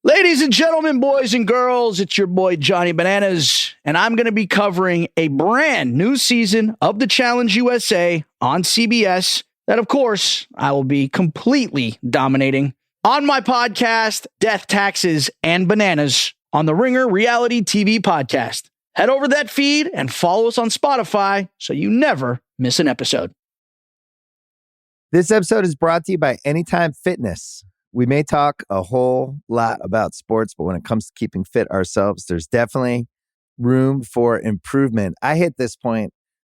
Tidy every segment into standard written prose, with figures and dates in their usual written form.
Ladies and gentlemen, boys and girls, it's your boy Johnny Bananas, and I'm going to be covering a brand new season of the Challenge USA on CBS that, of course, I will be completely dominating on my podcast, Death, Taxes, and Bananas on the Ringer Reality TV podcast. Head over to that feed and follow us on Spotify so you never miss an episode. This episode is brought to you by Anytime Fitness. We may talk a whole lot about sports, but when it comes to keeping fit ourselves, there's definitely room for improvement. I hit this point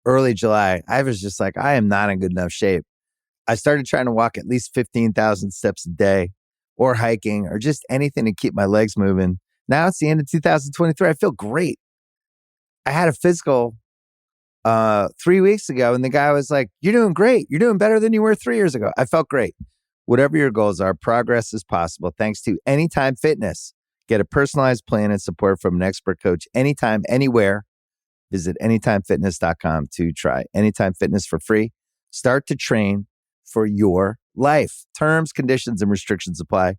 early July. I was just like, I am not in good enough shape. I started trying to walk at least 15,000 steps a day or hiking or just anything to keep my legs moving. Now it's the end of 2023. I feel great. I had a physical 3 weeks ago and the guy was like, you're doing great. You're doing better than you were 3 years ago. I felt great. Whatever your goals are, progress is possible thanks to Anytime Fitness. Get a personalized plan and support from an expert coach anytime, anywhere. Visit anytimefitness.com to try Anytime Fitness for free. Start to train for your life. Terms, conditions, and restrictions apply.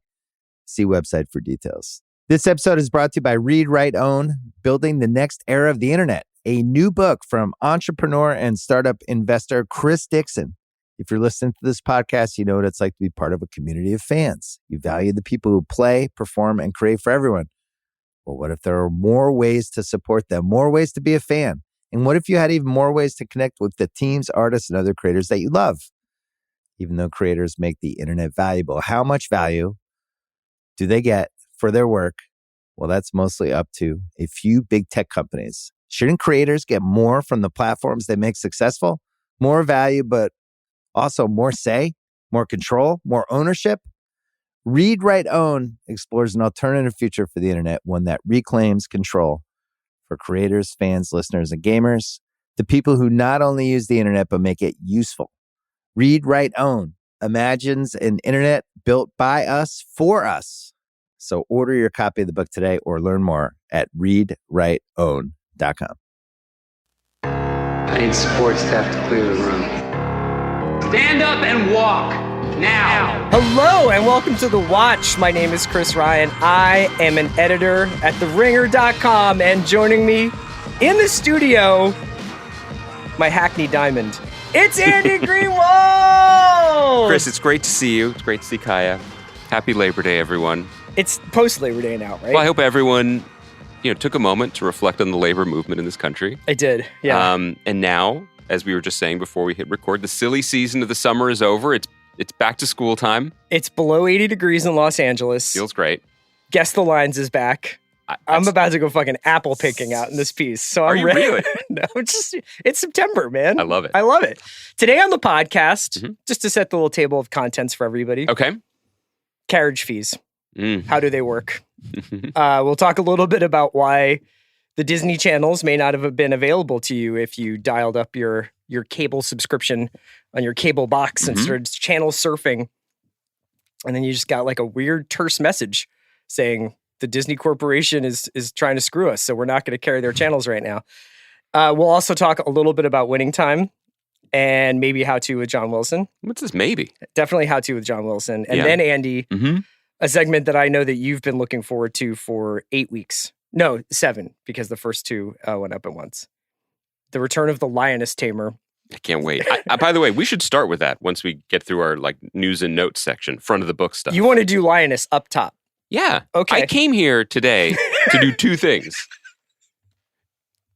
See website for details. This episode is brought to you by Read, Write, Own, Building the Next Era of the Internet, a new book from entrepreneur and startup investor Chris Dixon. If you're listening to this podcast, you know what it's like to be part of a community of fans. You value the people who play, perform, and create for everyone. Well, what if there are more ways to support them, more ways to be a fan? And what if you had even more ways to connect with the teams, artists, and other creators that you love? Even though creators make the internet valuable, how much value do they get for their work? Well, that's mostly up to a few big tech companies. Shouldn't creators get more from the platforms they make successful? More value, but also more say, more control, more ownership? Read, Write, Own explores an alternative future for the internet, one that reclaims control for creators, fans, listeners, and gamers, the people who not only use the internet, but make it useful. Read, Write, Own imagines an internet built by us for us. So order your copy of the book today or learn more at readwriteown.com. I need support staff to clear the room. Stand up and walk now. Hello and welcome to The Watch. My name is Chris Ryan. I am an editor at TheRinger.com, and joining me in the studio, my Hackney Diamond, it's Andy Greenwald! Chris, it's great to see you. It's great to see Kaya. Happy Labor Day, everyone. It's post-Labor Day now, right? Well, I hope everyone, took a moment to reflect on the labor movement in this country. I did, yeah. And now, as we were just saying before we hit record, the silly season of the summer is over. It's back to school time. It's below 80 degrees in Los Angeles. Feels great. Guess the Lines is back. I'm about to go fucking apple picking out in this piece. So I'm ready. Really? No, it's September, man. I love it. I love it. Today on the podcast, just to set the little table of contents for everybody. Okay. Carriage fees. How do they work? We'll talk a little bit about why the Disney channels may not have been available to you if you dialed up your cable subscription on your cable box and started channel surfing. And then you just got like a weird terse message saying the Disney Corporation is trying to screw us, so we're not going to carry their channels right now. We'll also talk a little bit about Winning Time and maybe How To with John Wilson. What's this maybe? Definitely How To with John Wilson. And then Andy, a segment that I know that you've been looking forward to for 8 weeks. No, 7, because the first 2 went up at once. The return of the Lioness tamer. I can't wait. By the way, we should start with that once we get through our news and notes section, front of the book stuff. You want to do Lioness up top? Yeah. Okay. I came here today to do 2 things.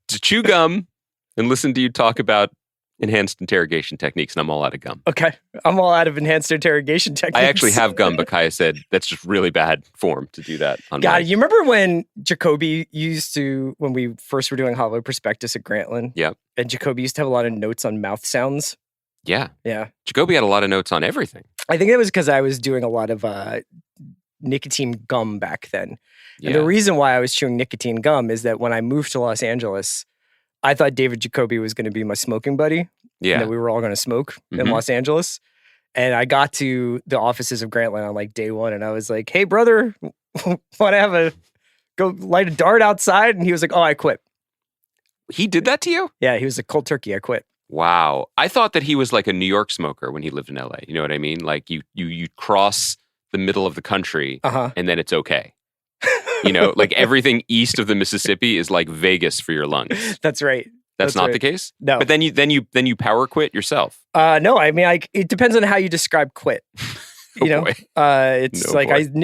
To chew gum and listen to you talk about enhanced interrogation techniques, and I'm all out of gum. Okay. I'm all out of enhanced interrogation techniques. I actually have gum, but Kaya said that's just really bad form to do that. God, you remember when Jacoby used to, when we first were doing Hollow Prospectus at Grantland? Yeah. And Jacoby used to have a lot of notes on mouth sounds. Yeah. Yeah. Jacoby had a lot of notes on everything. I think it was because I was doing a lot of nicotine gum back then. Yeah. And the reason why I was chewing nicotine gum is that when I moved to Los Angeles, I thought David Jacoby was going to be my smoking buddy. Yeah. And that we were all going to smoke in Los Angeles. And I got to the offices of Grantland on day 1, and I was like, hey, brother, want to go light a dart outside? And he was like, oh, I quit. He did that to you? Yeah, he was like, cold turkey, I quit. Wow. I thought that he was like a New York smoker when he lived in LA. You know what I mean? Like you cross the middle of the country and then it's okay. Like everything east of the Mississippi is like Vegas for your lungs. That's right. That's not right. the case? No. But then you power quit yourself. No, I mean, it depends on how you describe quit. Boy. It's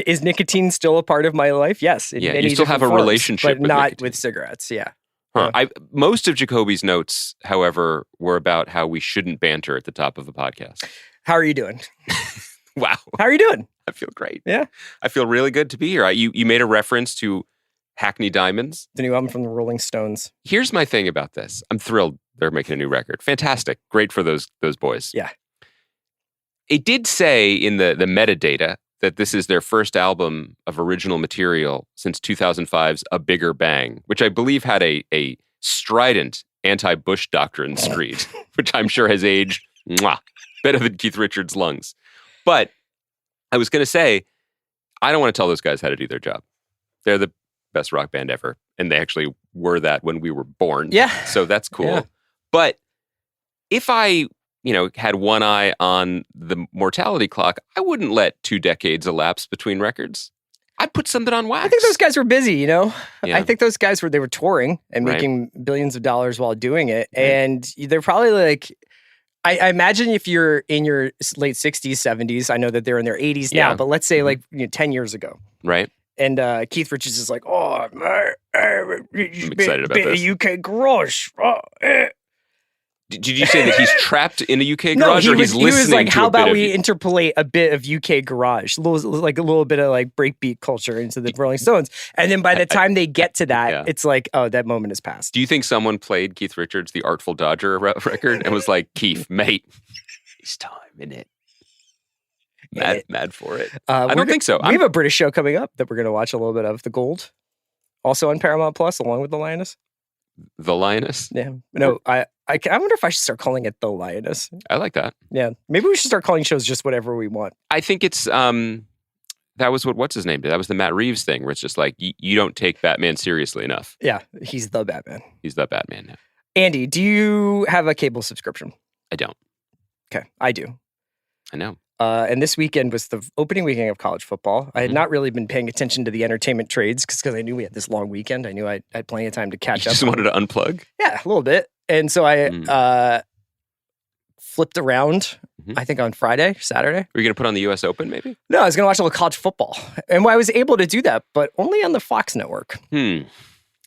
is nicotine still a part of my life? Yes. Yeah, you still have a relationship but with not nicotine. with cigarettes. Yeah. Huh. Most of Jacoby's notes, however, were about how we shouldn't banter at the top of a podcast. How are you doing? Wow. How are you doing? I feel great. Yeah. I feel really good to be here. You made a reference to Hackney Diamonds. The new album from the Rolling Stones. Here's my thing about this. I'm thrilled they're making a new record. Fantastic. Great for those boys. Yeah. It did say in the metadata that this is their first album of original material since 2005's A Bigger Bang, which I believe had a strident anti-Bush doctrine screed, which I'm sure has aged better than Keith Richards' lungs. But I was going to say, I don't want to tell those guys how to do their job. They're the best rock band ever, and they actually were that when we were born. Yeah. So that's cool. Yeah. But if I had one eye on the mortality clock, I wouldn't let 2 decades elapse between records. I'd put something on wax. I think those guys were busy, Yeah. I think those guys were touring and Right. making billions of dollars while doing it. Right. And they're probably like, I imagine if you're in your late 60s, 70s, I know that they're in their 80s now, Yeah. but let's say 10 years ago. Right? And Keith Richards is like, I'm excited about this. UK garage. Did you say that he's trapped in a UK No, garage, or he's he was listening like, to how a bit about of we interpolate a bit of UK garage, a little bit of breakbeat culture into the Rolling Stones. And then by the time they get to that, Yeah. it's like, oh, that moment has passed. Do you think someone played Keith Richards' The Artful Dodger record and was like, Keith, mate, it's time, isn't it? Mad for it. I don't think so. We have a British show coming up that we're going to watch a little bit of, The Gold, also on Paramount Plus, along with The Lioness. The Lioness? Yeah. No, I wonder if I should start calling it The Lioness. I like that. Yeah. Maybe we should start calling shows just whatever we want. I think it's, that was what's his name did. That was the Matt Reeves thing, where it's just like, you don't take Batman seriously enough. Yeah. He's the Batman. He's the Batman now. Andy, do you have a cable subscription? I don't. Okay. I do. I know. And this weekend was the opening weekend of college football. I had not really been paying attention to the entertainment trades because I knew we had this long weekend. I knew I had plenty of time to catch You up. just wanted to unplug? Yeah, a little bit. And so I flipped around, I think on Saturday. Were you going to put on the U.S. Open, maybe? No, I was going to watch a little college football. And I was able to do that, but only on the Fox network. And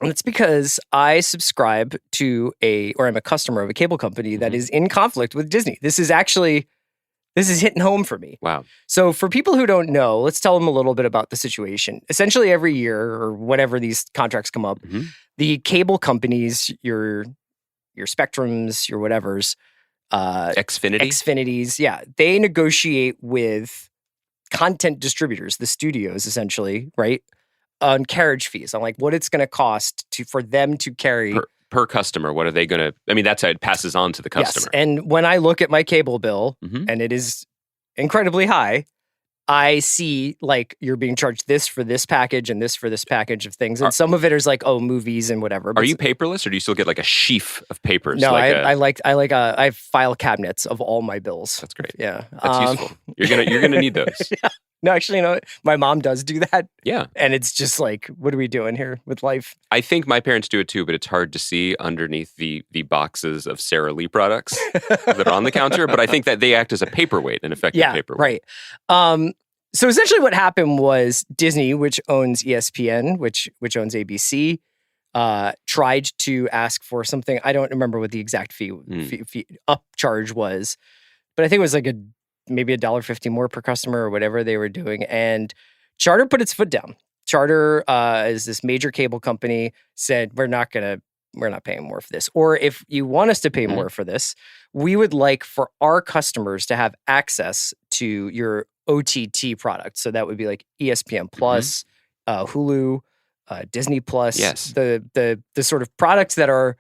it's because I subscribe to I'm a customer of a cable company that is in conflict with Disney. This is hitting home for me. Wow. So for people who don't know, let's tell them a little bit about the situation. Essentially every year or whenever these contracts come up, the cable companies, your Spectrums, your whatevers, Xfinities, yeah, they negotiate with content distributors, the studios essentially, right? On carriage fees, on what it's going to cost for them to carry per customer. What are they going to? I mean, that's how it passes on to the customer. Yes. And when I look at my cable bill, and it is incredibly high, I see you're being charged this for this package and this for this package of things, and some of it is movies and whatever. Are you paperless, or do you still get a sheaf of papers? No, I have file cabinets of all my bills. That's great. Yeah, that's useful. You're gonna need those. Yeah. No, actually, my mom does do that. Yeah. And it's just what are we doing here with life? I think my parents do it too, but it's hard to see underneath the boxes of Sara Lee products that are on the counter. But I think that they act as a paperweight, an effective paperweight. Right. So essentially what happened was Disney, which owns ESPN, which owns ABC, tried to ask for something. I don't remember what the exact fee upcharge was, but I think it was maybe $1.50 more per customer or whatever they were doing. And Charter put its foot down. Charter is this major cable company, said, we're not paying more for this. Or if you want us to pay more for this, we would like for our customers to have access to your OTT product. So that would be ESPN Plus, Hulu, Disney Plus. Yes. The sort of products that are,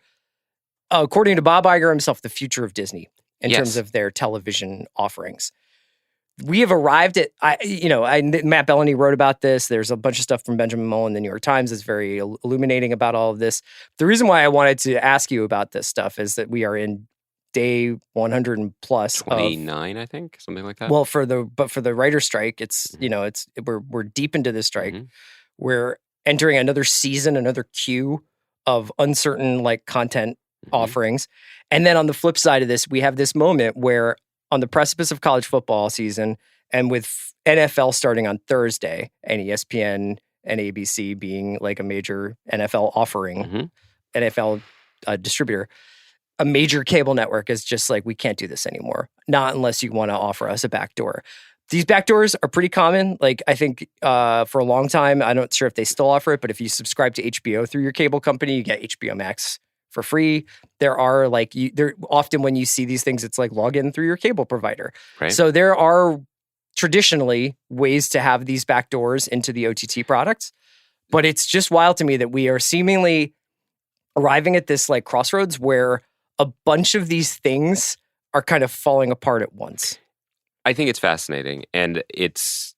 according to Bob Iger himself, the future of Disney in terms of their television offerings. We have arrived at, Matt Bellany wrote about this. There's a bunch of stuff from Benjamin McMullen in the New York Times that's very illuminating about all of this. The reason why I wanted to ask you about this stuff is that we are in day 100 and plus 29, I think, something like that. Well, for the writer strike, it's we're deep into the strike. we're entering another season, another queue of uncertain like content offerings. And then on the flip side of this, we have this moment where on the precipice of college football season and with NFL starting on Thursday and ESPN and ABC being like a major NFL offering, NFL distributor, a major cable network is just like, we can't do this anymore. Not unless you want to offer us a backdoor. These backdoors are pretty common. Like I think for a long time, I'm not sure if they still offer it, but if you subscribe to HBO through your cable company, you get HBO Max for free. There are like, there often when you see these things, it's like log in through your cable provider. Right. So there are traditionally ways to have these backdoors into the OTT products, but it's just wild to me that we are seemingly arriving at this like crossroads where a bunch of these things are kind of falling apart at once. I think it's fascinating, and it's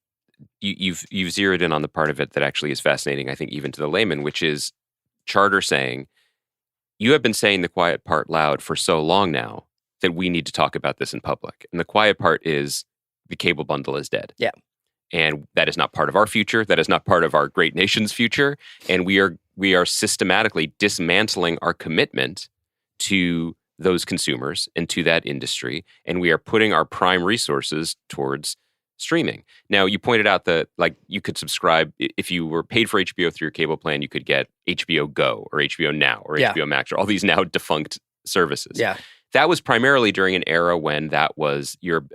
you've zeroed in on the part of it that actually is fascinating, I think, even to the layman, which is Charter saying, you have been saying the quiet part loud for so long now that we need to talk about this in public. And the quiet part is the cable bundle is dead. Yeah. And that is not part of our future. That is not part of our great nation's future. And we are systematically dismantling our commitment to those consumers and to that industry. And we are putting our prime resources towards streaming. Now, you pointed out that like you could subscribe, if you were paid for HBO through your cable plan, you could get HBO Go or HBO Now or HBO Max or all these now defunct services. Yeah. That was primarily during an era when that was your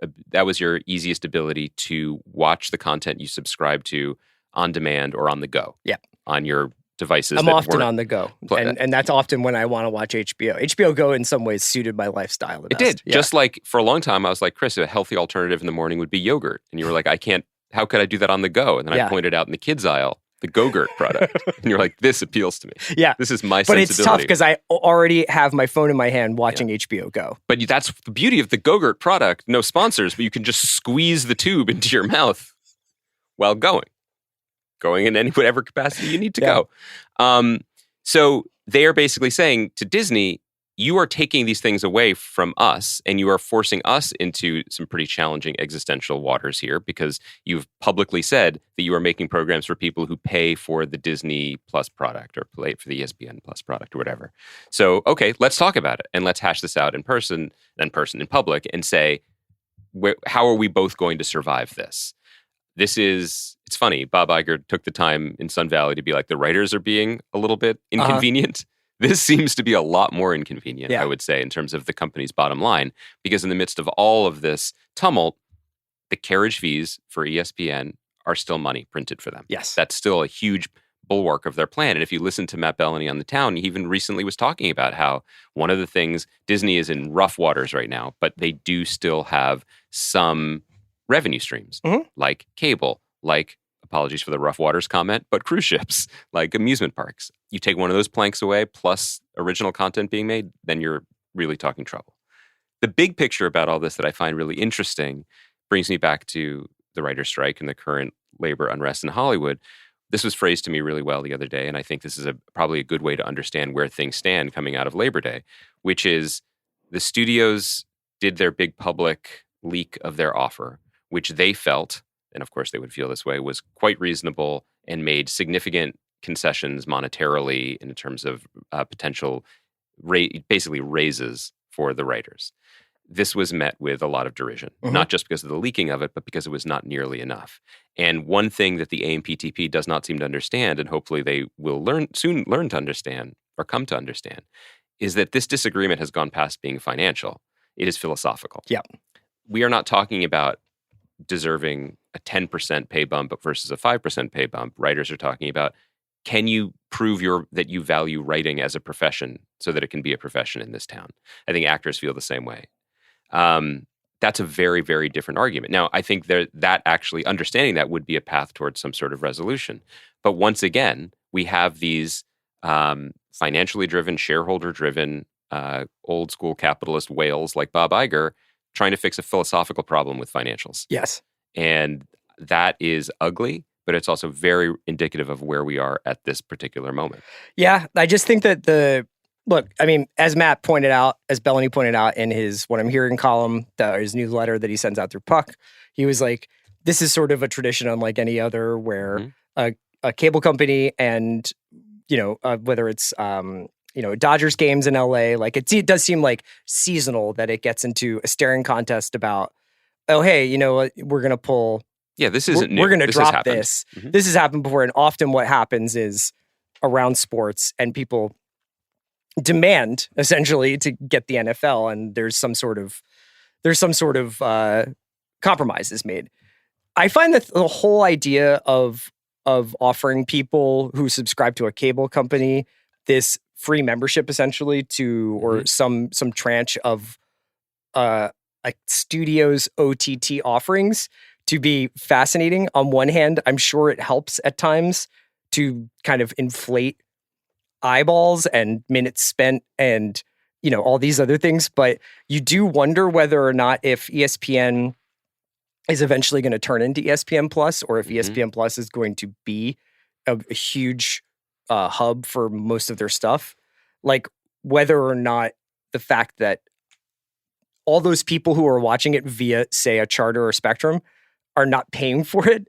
easiest ability to watch the content you subscribe to on demand or on the go. Yeah. On your devices. I'm often on the go. Play- And that's often when I want to watch HBO. HBO Go in some ways suited my lifestyle the best. It did. Yeah. Just like for a long time, I was like, Chris, a healthy alternative in the morning would be yogurt. And you were like, how could I do that on the go? And then I pointed out in the kids aisle, the Go-Gurt product. And you're like, this appeals to me. Yeah. This is my But sensibility. it's tough because I already have my phone in my hand watching HBO Go. But that's the beauty of the Go-Gurt product. No sponsors, but you can just squeeze the tube into your mouth while going in any whatever capacity you need to go. So they are basically saying to Disney, you are taking these things away from us and you are forcing us into some pretty challenging existential waters here because you've publicly said that you are making programs for people who pay for the Disney Plus product or pay for the ESPN Plus product or whatever. So, okay, let's talk about it and let's hash this out in public and say, how are we both going to survive this? It's funny, Bob Iger took the time in Sun Valley to be like, the writers are being a little bit inconvenient. This seems to be a lot more inconvenient, I would say, in terms of the company's bottom line, because in the midst of all of this tumult, the carriage fees for ESPN are still money printed for them. Yes. That's still a huge bulwark of their plan. And if you listen to Matt Bellany on the Town, he even recently was talking about how one of the things, Disney is in rough waters right now, but they do still have some revenue streams, like cable, like, apologies for the rough waters comment, but cruise ships, like amusement parks. You take one of those planks away, plus original content being made, then you're really talking trouble. The big picture about all this that I find really interesting brings me back to the writer's strike and the current labor unrest in Hollywood. This was phrased to me really well the other day, and I think this is probably a good way to understand where things stand coming out of Labor Day, which is the studios did their big public leak of their offer, which they felt, and of course they would feel this way, was quite reasonable and made significant concessions monetarily in terms of potential basically raises for the writers. This was met with a lot of derision, not just because of the leaking of it, but because it was not nearly enough. And one thing that the AMPTP does not seem to understand, and hopefully they will soon learn to understand or come to understand, is that this disagreement has gone past being financial. It is philosophical. Yeah. We are not talking about deserving a 10% pay bump versus a 5% pay bump. Writers are talking about, can you prove that you value writing as a profession so that it can be a profession in this town? I think actors feel the same way. That's a very, very different argument. Now, I think that actually understanding that would be a path towards some sort of resolution. But once again, we have these financially driven, shareholder driven, old school capitalist whales like Bob Iger trying to fix a philosophical problem with financials. Yes. And that is ugly, but it's also very indicative of where we are at this particular moment. Yeah, I just think that look, I mean, as Matt pointed out, as Bellany pointed out in his What I'm Hearing column, his newsletter that he sends out through Puck, he was like, this is sort of a tradition unlike any other where a cable company and, whether it's, Dodgers games in LA, like it does seem like seasonal that it gets into a staring contest about, oh, hey, you know what, we're going to pull. Yeah, this isn't new. We're going to This has drop happened. this. Mhm. This has happened before. And often what happens is around sports and people demand essentially to get the NFL, and there's some sort of compromise is made. I find that the whole idea of offering people who subscribe to a cable company this free membership essentially to, or some tranche of like studios OTT offerings to be fascinating. On one hand, I'm sure it helps at times to kind of inflate eyeballs and minutes spent and, all these other things. But you do wonder whether or not if ESPN is eventually going to turn into ESPN Plus, or if ESPN Plus is going to be a huge hub for most of their stuff. Like whether or not the fact that all those people who are watching it via, say, a Charter or Spectrum are not paying for it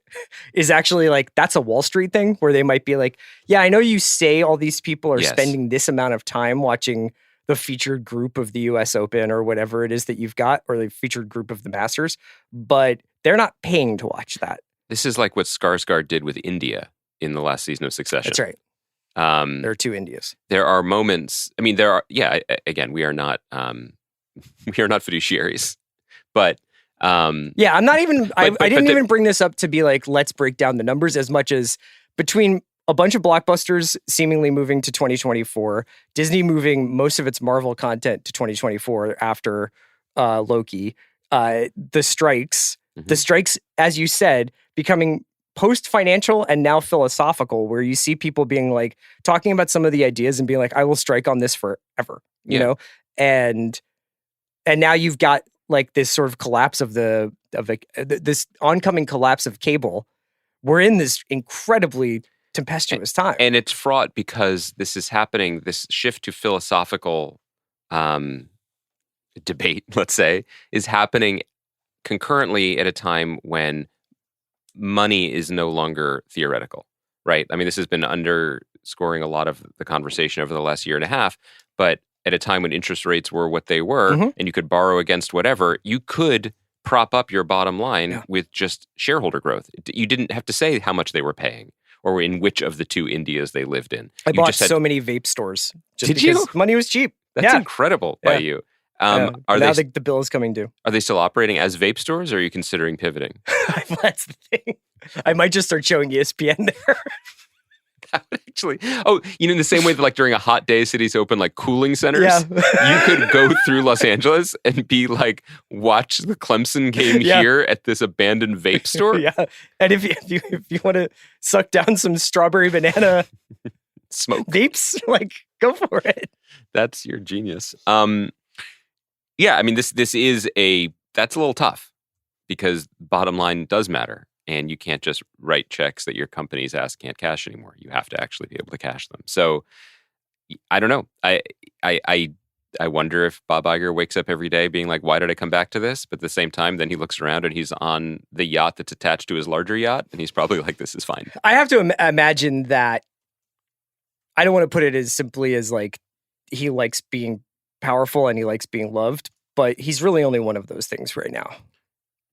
is actually like, that's a Wall Street thing where they might be like, yeah, I know you say all these people are spending this amount of time watching the featured group of the US Open or whatever it is that you've got, or the featured group of the Masters, but they're not paying to watch that. This is like what Skarsgård did with India in the last season of Succession. That's right. There are two Indias. There are moments. I mean, again, we are not fiduciaries, but I'm not even. I didn't even bring this up to be like, let's break down the numbers, as much as between a bunch of blockbusters seemingly moving to 2024, Disney moving most of its Marvel content to 2024 after Loki, the strikes, as you said, becoming post-financial and now philosophical, where you see people being like talking about some of the ideas and being like, I will strike on this forever, you know? And now you've got like this sort of collapse of this oncoming collapse of cable. We're in this incredibly tempestuous time. And it's fraught because this is happening, this shift to philosophical debate, let's say, is happening concurrently at a time when money is no longer theoretical, right? I mean, this has been underscoring a lot of the conversation over the last year and a half, but at a time when interest rates were what they were and you could borrow against whatever, you could prop up your bottom line with just shareholder growth. You didn't have to say how much they were paying or in which of the two Indias they lived in. I bought so many vape stores just because you? Money was cheap. That's incredible by you. Now the bill is coming due. Are they still operating as vape stores, or are you considering pivoting? That's the thing. I might just start showing ESPN there. Actually, in the same way that like during a hot day, cities open like cooling centers. You could go through Los Angeles and be like, watch the Clemson game here at this abandoned vape store. And if you want to suck down some strawberry banana smoke vapes, like go for it. That's your genius. I mean, that's a little tough because bottom line does matter. And you can't just write checks that your company's ass can't cash anymore. You have to actually be able to cash them. So I don't know. I wonder if Bob Iger wakes up every day being like, why did I come back to this? But at the same time, then he looks around and he's on the yacht that's attached to his larger yacht. And he's probably like, this is fine. I have to imagine that. I don't want to put it as simply as like he likes being powerful and he likes being loved, but he's really only one of those things right now.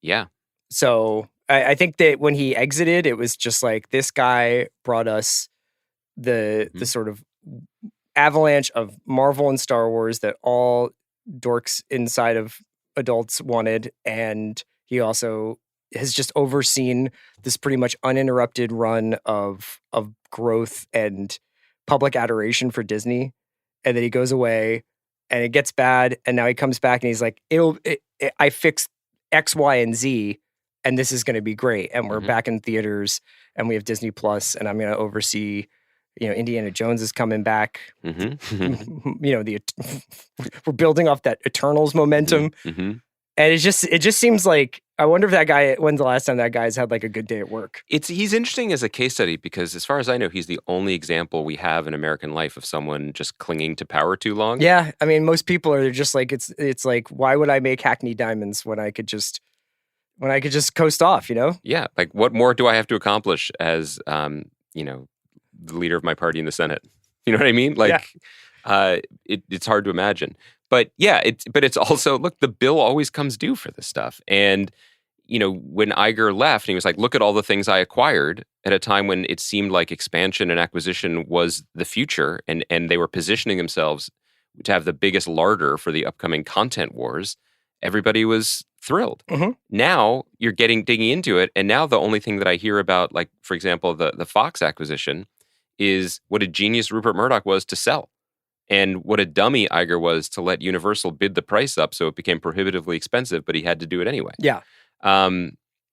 Yeah. So I think that when he exited, it was just like, this guy brought us the sort of avalanche of Marvel and Star Wars that all dorks inside of adults wanted. And he also has just overseen this pretty much uninterrupted run of growth and public adoration for Disney. And then he goes away and it gets bad. And now he comes back and he's like, I fixed X, Y, and Z. And this is going to be great. And we're back in theaters and we have Disney Plus, and I'm going to oversee, Indiana Jones is coming back. We're building off that Eternals momentum. And it just seems like, I wonder if when's the last time that guy's had like a good day at work? He's interesting as a case study because as far as I know, he's the only example we have in American life of someone just clinging to power too long. Yeah. I mean, most people are just like, it's like, why would I make Hackney Diamonds when I could just coast off, Yeah. Like what more do I have to accomplish as the leader of my party in the Senate. You know what I mean? It's hard to imagine. But yeah, it's also, look, the bill always comes due for this stuff. And, when Iger left, and he was like, look at all the things I acquired at a time when it seemed like expansion and acquisition was the future, and they were positioning themselves to have the biggest larder for the upcoming content wars. Everybody was thrilled. Mm-hmm. Now you're digging into it, and now the only thing that I hear about, like, for example, the Fox acquisition, is what a genius Rupert Murdoch was to sell, and what a dummy Iger was to let Universal bid the price up so it became prohibitively expensive, but he had to do it anyway. Yeah.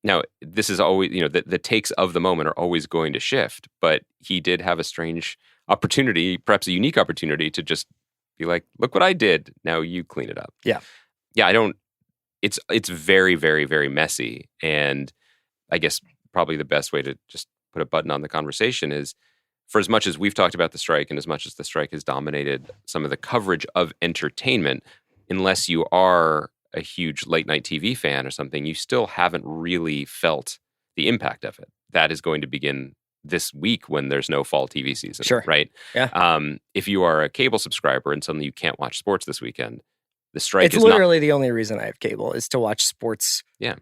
Now, this is always, the takes of the moment are always going to shift, but he did have a strange opportunity, perhaps a unique opportunity, to just be like, look what I did. Now you clean it up. Yeah. Yeah, it's very, very, very messy. And I guess probably the best way to just put a button on the conversation is, for as much as we've talked about the strike and as much as the strike has dominated some of the coverage of entertainment, unless you are a huge late night TV fan or something, you still haven't really felt the impact of it. That is going to begin this week when there's no fall TV season. Sure. Right? Yeah. If you are a cable subscriber and suddenly you can't watch sports this weekend, the strike it's is literally the only reason I have cable is to watch sports. Yeah.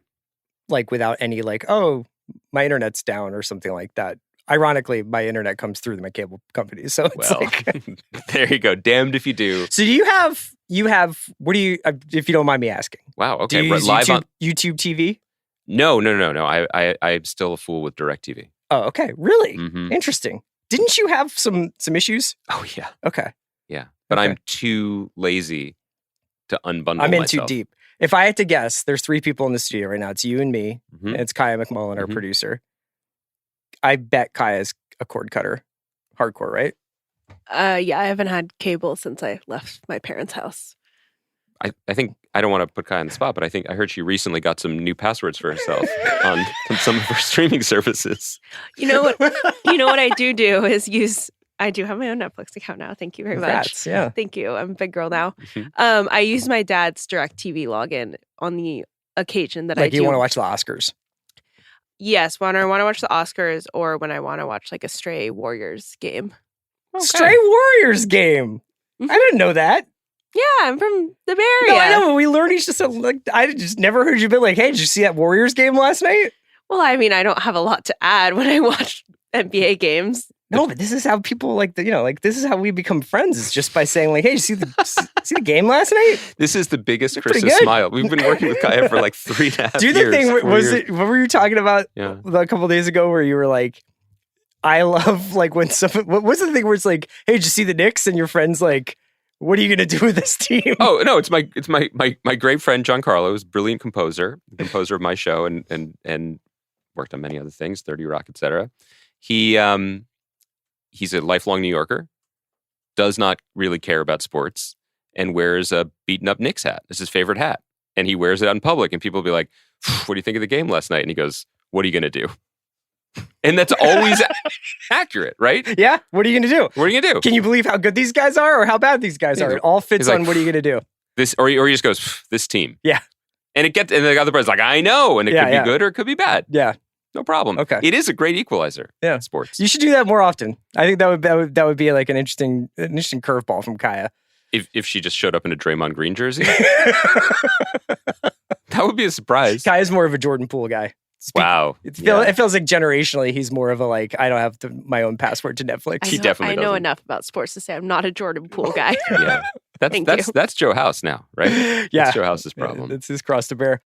Like without any oh, my internet's down or something like that. Ironically, my internet comes through my cable company. So it's there you go. Damned if you do. So do you have, what do you, if you don't mind me asking? Wow. Okay. Do you use Live YouTube TV? No. I'm still a fool with DirecTV. Oh, okay. Really? Mm-hmm. Interesting. Didn't you have some issues? Oh, yeah. Okay. Yeah. But Okay. I'm too lazy to unbundle I'm in myself. too deep. If I had to guess, there's 3 people in the studio right now. It's you and me. Mhm. And it's Kaya McMullen, our Mhm. producer. I bet Kaya's a cord cutter. Hardcore, right? Yeah, I haven't had cable since I left my parents' house. I think, I don't want to put Kai on the spot, but I heard she recently got some new passwords for herself on some of her streaming services. You know what? I do is I do have my own Netflix account now. Thank you very much. Congrats, yeah. Thank you. I'm a big girl now. Mhm. I use my dad's DirecTV login on the occasion that I do. You want to watch the Oscars? Yes, when I want to watch the Oscars or when I want to watch like a Stray Warriors game. Okay. Stray Warriors game. Mhm. I didn't know that. Yeah, I'm from the Bay Area. No, I know, but we learned each just I just never heard you be like, hey, did you see that Warriors game last night? Well, I mean, I don't have a lot to add when I watch NBA games. No, but this is how people this is how we become friends, is just by saying like, hey, did you see the game last night? This is the biggest You're pretty Chris's good. smile. We've been working with Kaya for like 3.5 Do years. the thing, 4 was years. it, what were you talking about Yeah. a couple days ago where you were like, I love like when someone, what was the thing where it's like, hey, did you see the Knicks? And your friend's like, what are you going to do with this team? Oh no, it's my great friend Giancarlo, who's a brilliant composer of my show and worked on many other things, 30 Rock, etc. He's a lifelong New Yorker, does not really care about sports, and wears a beaten up Knicks hat. It's his favorite hat. And he wears it out in public, and people will be like, what do you think of the game last night? And he goes, what are you going to do? And that's always accurate, right? Yeah. What are you going to do? What are you going to do? Can you believe how good these guys are or how bad these guys Yeah, are? It all fits he's like, on what are you going to do? This, or he just goes, this team. Yeah. And and the other person's like, I know. And it Yeah, could yeah. be good or it could be bad. Yeah. No problem. Okay. It is a great equalizer. Yeah. Sports. You should do that more often. I think that would be like an interesting curveball from Kaya. If she just showed up in a Draymond Green jersey, that would be a surprise. Kaya's more of a Jordan Poole guy. Wow. It feels like generationally he's more of a like, I don't have my own password to Netflix. He definitely I know doesn't. enough about sports to say I'm not a Jordan Poole guy. Yeah. Thank you. That's Joe House now, right? Yeah. That's Joe House's problem. It's his cross to bear.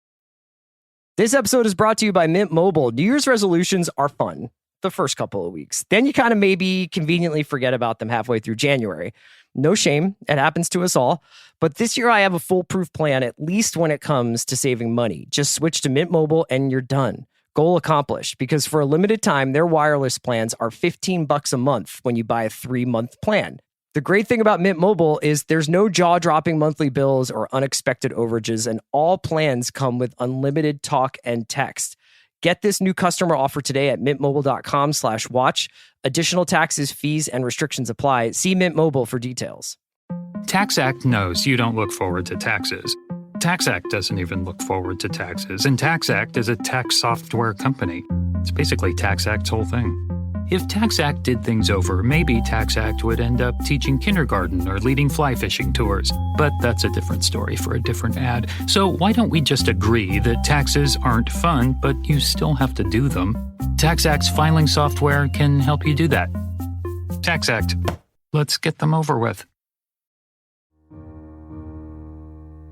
This episode is brought to you by Mint Mobile. New Year's resolutions are fun the first couple of weeks. Then you kind of maybe conveniently forget about them halfway through January. No shame. It happens to us all. But this year I have a foolproof plan, at least when it comes to saving money. Just switch to Mint Mobile and you're done. Goal accomplished, because for a limited time, their wireless plans are $15 a month when you buy a 3-month plan. The great thing about Mint Mobile is there's no jaw-dropping monthly bills or unexpected overages, and all plans come with unlimited talk and text. Get this new customer offer today at mintmobile.com/watch. Additional taxes, fees, and restrictions apply. See Mint Mobile for details. TaxAct knows you don't look forward to taxes. TaxAct doesn't even look forward to taxes, and TaxAct is a tax software company. It's basically TaxAct's whole thing. If TaxAct did things over, maybe TaxAct would end up teaching kindergarten or leading fly fishing tours. But that's a different story for a different ad. So why don't we just agree that taxes aren't fun, but you still have to do them? TaxAct's filing software can help you do that. TaxAct. Let's get them over with.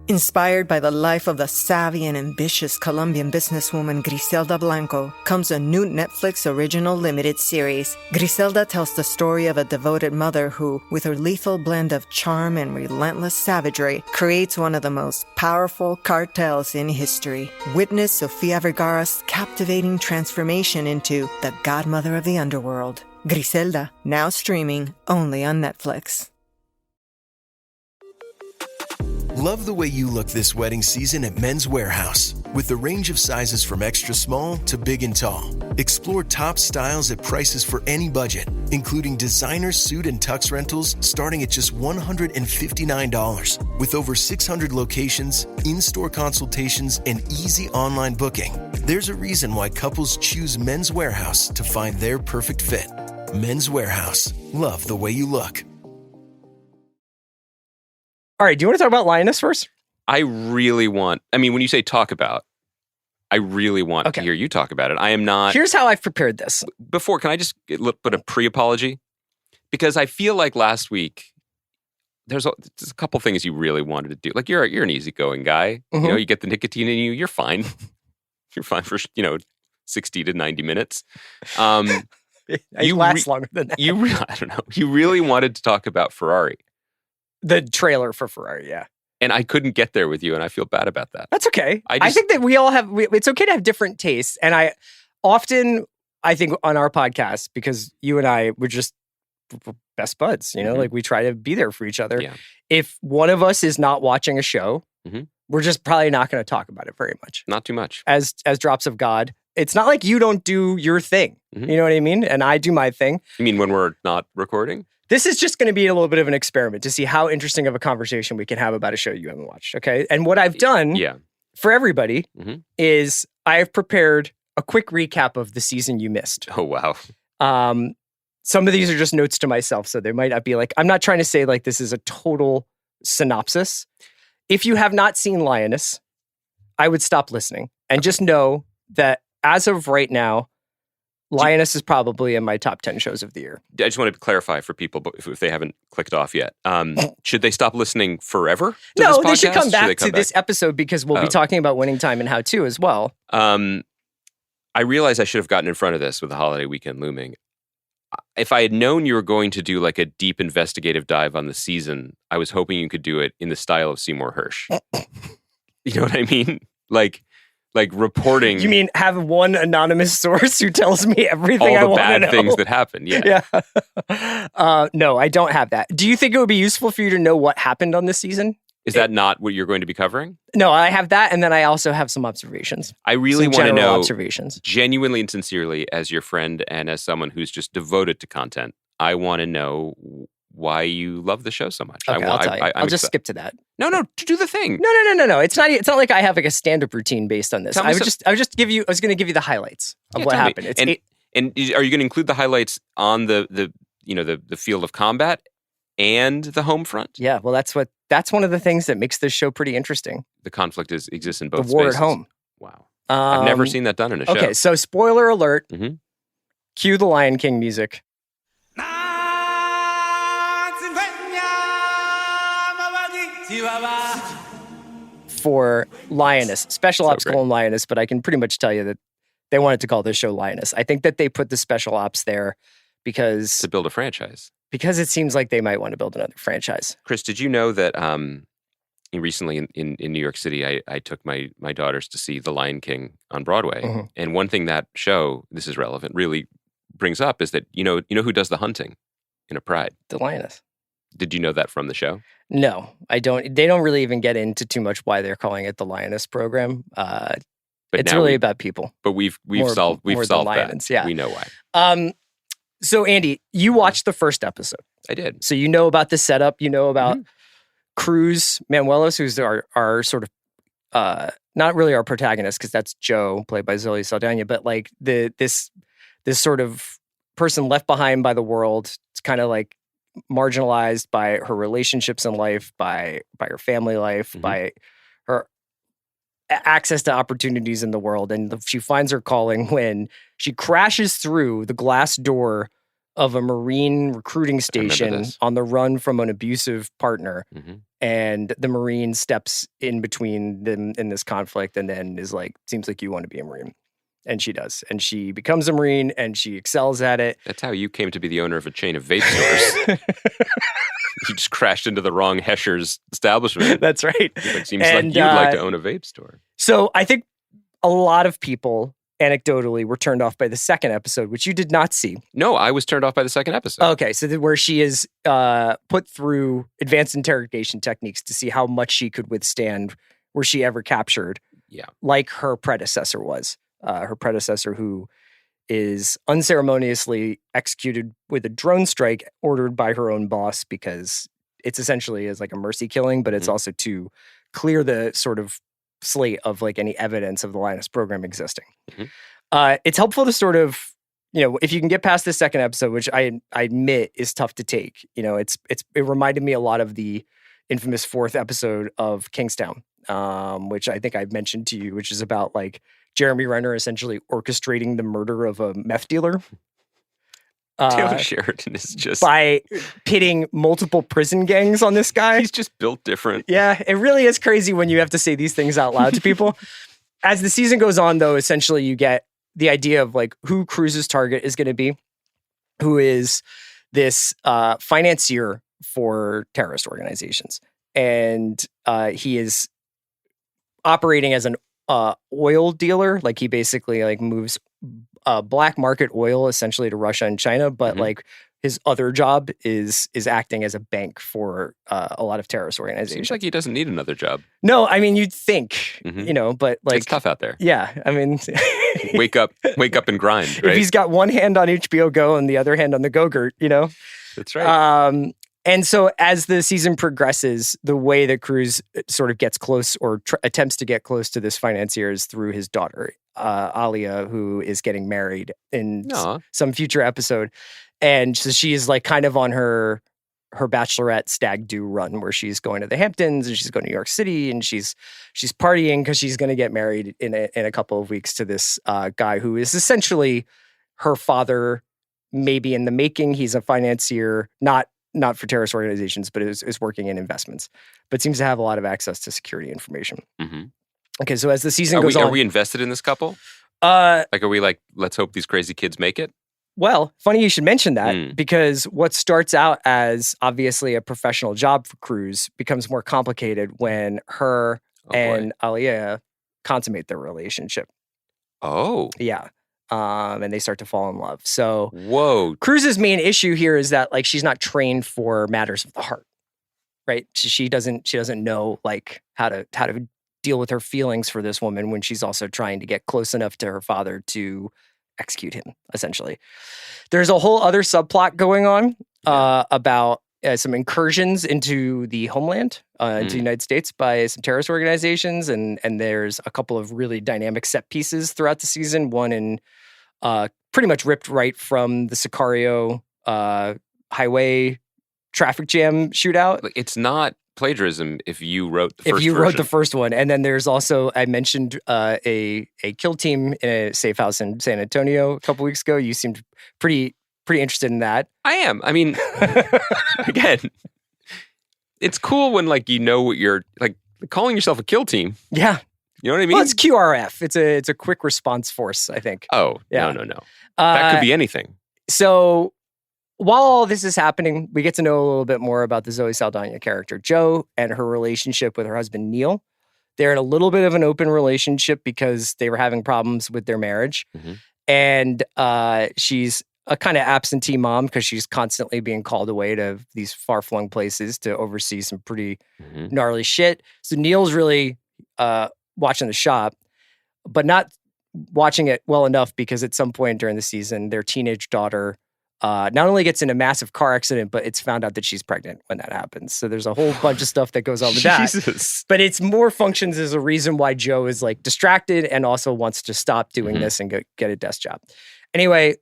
Inspired by the life of the savvy and ambitious Colombian businesswoman Griselda Blanco comes a new Netflix original limited series. Griselda tells the story of a devoted mother who, with her lethal blend of charm and relentless savagery, creates one of the most powerful cartels in history. Witness Sofia Vergara's captivating transformation into the godmother of the underworld. Griselda, now streaming only on Netflix. Love the way you look this wedding season at Men's Warehouse. With a range of sizes from extra small to big and tall. Explore top styles at prices for any budget, including designer suit and tux rentals starting at just $159. With over 600 locations, in-store consultations, and easy online booking, there's a reason why couples choose Men's Warehouse to find their perfect fit. Men's Warehouse. Love the way you look. All right, do you want to talk about Lioness first? When you say talk about, I really want to hear you talk about it. I am not... Here's how I've prepared this. Before, can I just put a pre-apology? Because I feel like last week, there's a couple things you really wanted to do. Like, you're an easygoing guy. Mm-hmm. You know, you get the nicotine in you, you're fine. You're fine for, 60 to 90 minutes. You last longer than that. I don't know. You really wanted to talk about Ferrari. The trailer for Ferrari, yeah. And I couldn't get there with you, and I feel bad about that. That's okay. I think that we all have, it's okay to have different tastes. And I think on our podcast, because you and I were just best buds, like we try to be there for each other. Yeah. If one of us is not watching a show, we're just probably not going to talk about it very much. Not too much. As drops of God. It's not like you don't do your thing. You know what I mean? And I do my thing. You mean when we're not recording? This is just going to be a little bit of an experiment to see how interesting of a conversation we can have about a show you haven't watched, okay? And what I've done for everybody is I've prepared a quick recap of the season you missed. Oh, wow. Some of these are just notes to myself, so they might not be like, I'm not trying to say like this is a total synopsis. If you have not seen Lioness, I would stop listening and just know that as of right now, Lioness is probably in my top 10 shows of the year. I just want to clarify for people if they haven't clicked off yet. Should they stop listening forever? No, they should come back to this episode because we'll be talking about winning time and how to as well. I realize I should have gotten in front of this with the holiday weekend looming. If I had known you were going to do like a deep investigative dive on the season, I was hoping you could do it in the style of Seymour Hersh. You know what I mean? Like reporting. You mean have one anonymous source who tells me everything I want to know? All the bad things that happen, yeah. No, I don't have that. Do you think it would be useful for you to know what happened on this season? Is that not what you're going to be covering? No, I have that, and then I also have some observations. I really want to know, observations. Genuinely and sincerely, as your friend and as someone who's just devoted to content, I want to know why you love the show so much. Okay, I'll tell you. I'll just skip to that. No, do the thing. No. It's not like I have like a stand-up routine based on this. I was going to give you the highlights of what happened. And are you going to include the highlights on the field of combat and the home front? Yeah, well, that's one of the things that makes this show pretty interesting. The conflict exists in both the war spaces. At home. Wow. I've never seen that done in a show. Okay, so spoiler alert. Cue the Lion King music. For Lioness, Special Ops : Lioness, but I can pretty much tell you that they wanted to call this show Lioness. I think that they put the Special Ops there because to build a franchise. Because it seems like they might want to build another franchise. Chris, did you know that recently in New York City, I took my daughters to see The Lion King on Broadway, and one thing that show, this is relevant, really brings up is that you know who does the hunting in a pride? The Lioness. Did you know that from the show? No, I don't. They don't really even get into too much why they're calling it the Lioness program. But it's really about people. But we've solved lions, that. Yeah. We know why. So Andy, you watched the first episode. I did. So you know about the setup. You know about Cruz Manuelos, who's our sort of not really our protagonist because that's Joe, played by Zoe Saldana, but like this sort of person left behind by the world. It's kind of like marginalized by her relationships in life, by her family life, by her access to opportunities in the world. And she finds her calling when she crashes through the glass door of a Marine recruiting station on the run from an abusive partner. And the Marine steps in between them in this conflict and then is like, seems like you want to be a Marine. And she does. And she becomes a Marine and she excels at it. That's how you came to be the owner of a chain of vape stores. You just crashed into the wrong Hesher's establishment. That's right. It seems like you'd like to own a vape store. So I think a lot of people, anecdotally, were turned off by the second episode, which you did not see. No, I was turned off by the second episode. Okay, so where she is put through advanced interrogation techniques to see how much she could withstand were she ever captured, like her predecessor was. Her predecessor, who is unceremoniously executed with a drone strike ordered by her own boss, because it's essentially as like a mercy killing, but it's also to clear the sort of slate of like any evidence of the Lioness program existing. It's helpful to sort of, if you can get past this second episode, which I admit is tough to take. It reminded me a lot of the infamous fourth episode of Kingstown, which I think I mentioned to you, which is about like Jeremy Renner essentially orchestrating the murder of a meth dealer. Taylor Sheridan is just... by pitting multiple prison gangs on this guy. He's just built different. Yeah, it really is crazy when you have to say these things out loud to people. As the season goes on, though, essentially you get the idea of like who Cruz's target is going to be, who is this financier for terrorist organizations. And he is operating as an oil dealer. Like he basically like moves black market oil essentially to Russia and China, but like his other job is acting as a bank for a lot of terrorist organizations. Seems like he doesn't need another job. No, I mean, you'd think, but like it's tough out there. Yeah, I mean, wake up and grind. Right? If he's got one hand on HBO Go and the other hand on the Go-Gurt, That's right. And so as the season progresses, the way that Cruz sort of gets close or attempts to get close to this financier is through his daughter, Alia, who is getting married in some future episode. And so she is like kind of on her bachelorette stag do run where she's going to the Hamptons and she's going to New York City and she's partying because she's going to get married in a couple of weeks to this guy who is essentially her father, maybe in the making. He's a financier, not for terrorist organizations, but is working in investments, but seems to have a lot of access to security information. Okay, so as the season goes on... Are we invested in this couple? Are we like, let's hope these crazy kids make it? Well, funny you should mention that, because what starts out as obviously a professional job for Cruz becomes more complicated when her and Alia consummate their relationship. Oh. Yeah. And they start to fall in love. So whoa. Cruz's main issue here is that like she's not trained for matters of the heart, right? She doesn't know like how to deal with her feelings for this woman when she's also trying to get close enough to her father to execute him, essentially. There's a whole other subplot going on about some incursions into the homeland, into the United States by some terrorist organizations. And there's a couple of really dynamic set pieces throughout the season. One in pretty much ripped right from the Sicario highway traffic jam shootout. It's not plagiarism if you wrote the first If you version. wrote the first one. And then there's also, I mentioned a kill team in a safe house in San Antonio a couple weeks ago. You seemed pretty interested in that. I am. I mean, again, it's cool when like what you're like calling yourself a kill team. Yeah. You know what I mean? Well, it's QRF. It's a quick response force, I think. Oh, yeah. No. That could be anything. So while all this is happening, we get to know a little bit more about the Zoe Saldana character, Jo, and her relationship with her husband, Neil. They're in a little bit of an open relationship because they were having problems with their marriage. And she's a kind of absentee mom because she's constantly being called away to these far-flung places to oversee some pretty gnarly shit. So Neil's really watching the shop, but not watching it well enough because at some point during the season, their teenage daughter not only gets in a massive car accident, but it's found out that she's pregnant when that happens. So there's a whole bunch of stuff that goes on with that. But it's more functions as a reason why Jo is like distracted and also wants to stop doing this and get a desk job. Anyway,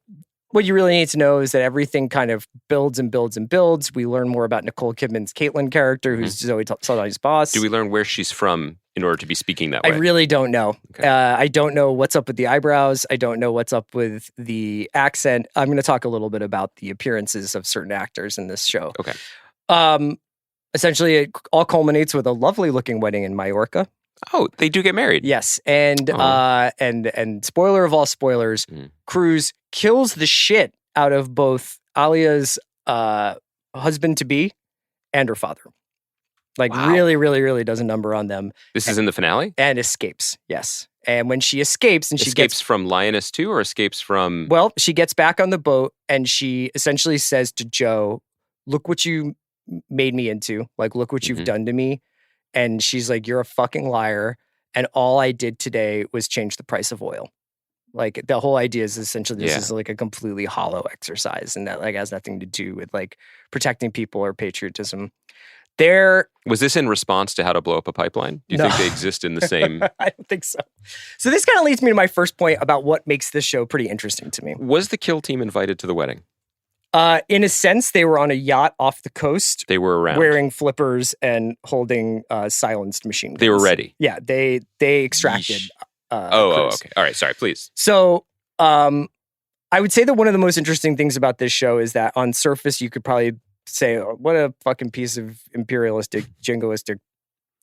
what you really need to know is that everything kind of builds and builds and builds. We learn more about Nicole Kidman's Caitlin character, who's Zoe Saldana's boss. Do we learn where she's from in order to be speaking that way? I really don't know. Okay. I don't know what's up with the eyebrows. I don't know what's up with the accent. I'm going to talk a little bit about the appearances of certain actors in this show. Okay. Essentially, it all culminates with a lovely looking wedding in Majorca. Oh, they do get married. Yes, and spoiler of all spoilers, Cruz kills the shit out of both Alia's husband to be and her father. Like really, really, really does a number on them. This is in the finale? And escapes, yes. And when she escapes, and she escapes from Lioness too, or escapes from? Well, she gets back on the boat, and she essentially says to Joe, "Look what you made me into. Like, look what you've done to me." And she's like, "You're a fucking liar. And all I did today was change the price of oil." Like, the whole idea is essentially this is like a completely hollow exercise, and that like has nothing to do with like protecting people or patriotism. Was this in response to How to Blow Up a Pipeline? Do you think they exist in the same? I don't think so. So this kind of leads me to my first point about what makes this show pretty interesting to me. Was the kill team invited to the wedding? In a sense, they were on a yacht off the coast. They were around. Wearing flippers and holding silenced machine guns. They were ready. Yeah, they extracted. Okay. All right, sorry, please. So I would say that one of the most interesting things about this show is that on surface, you could probably say, oh, what a fucking piece of imperialistic, jingoistic,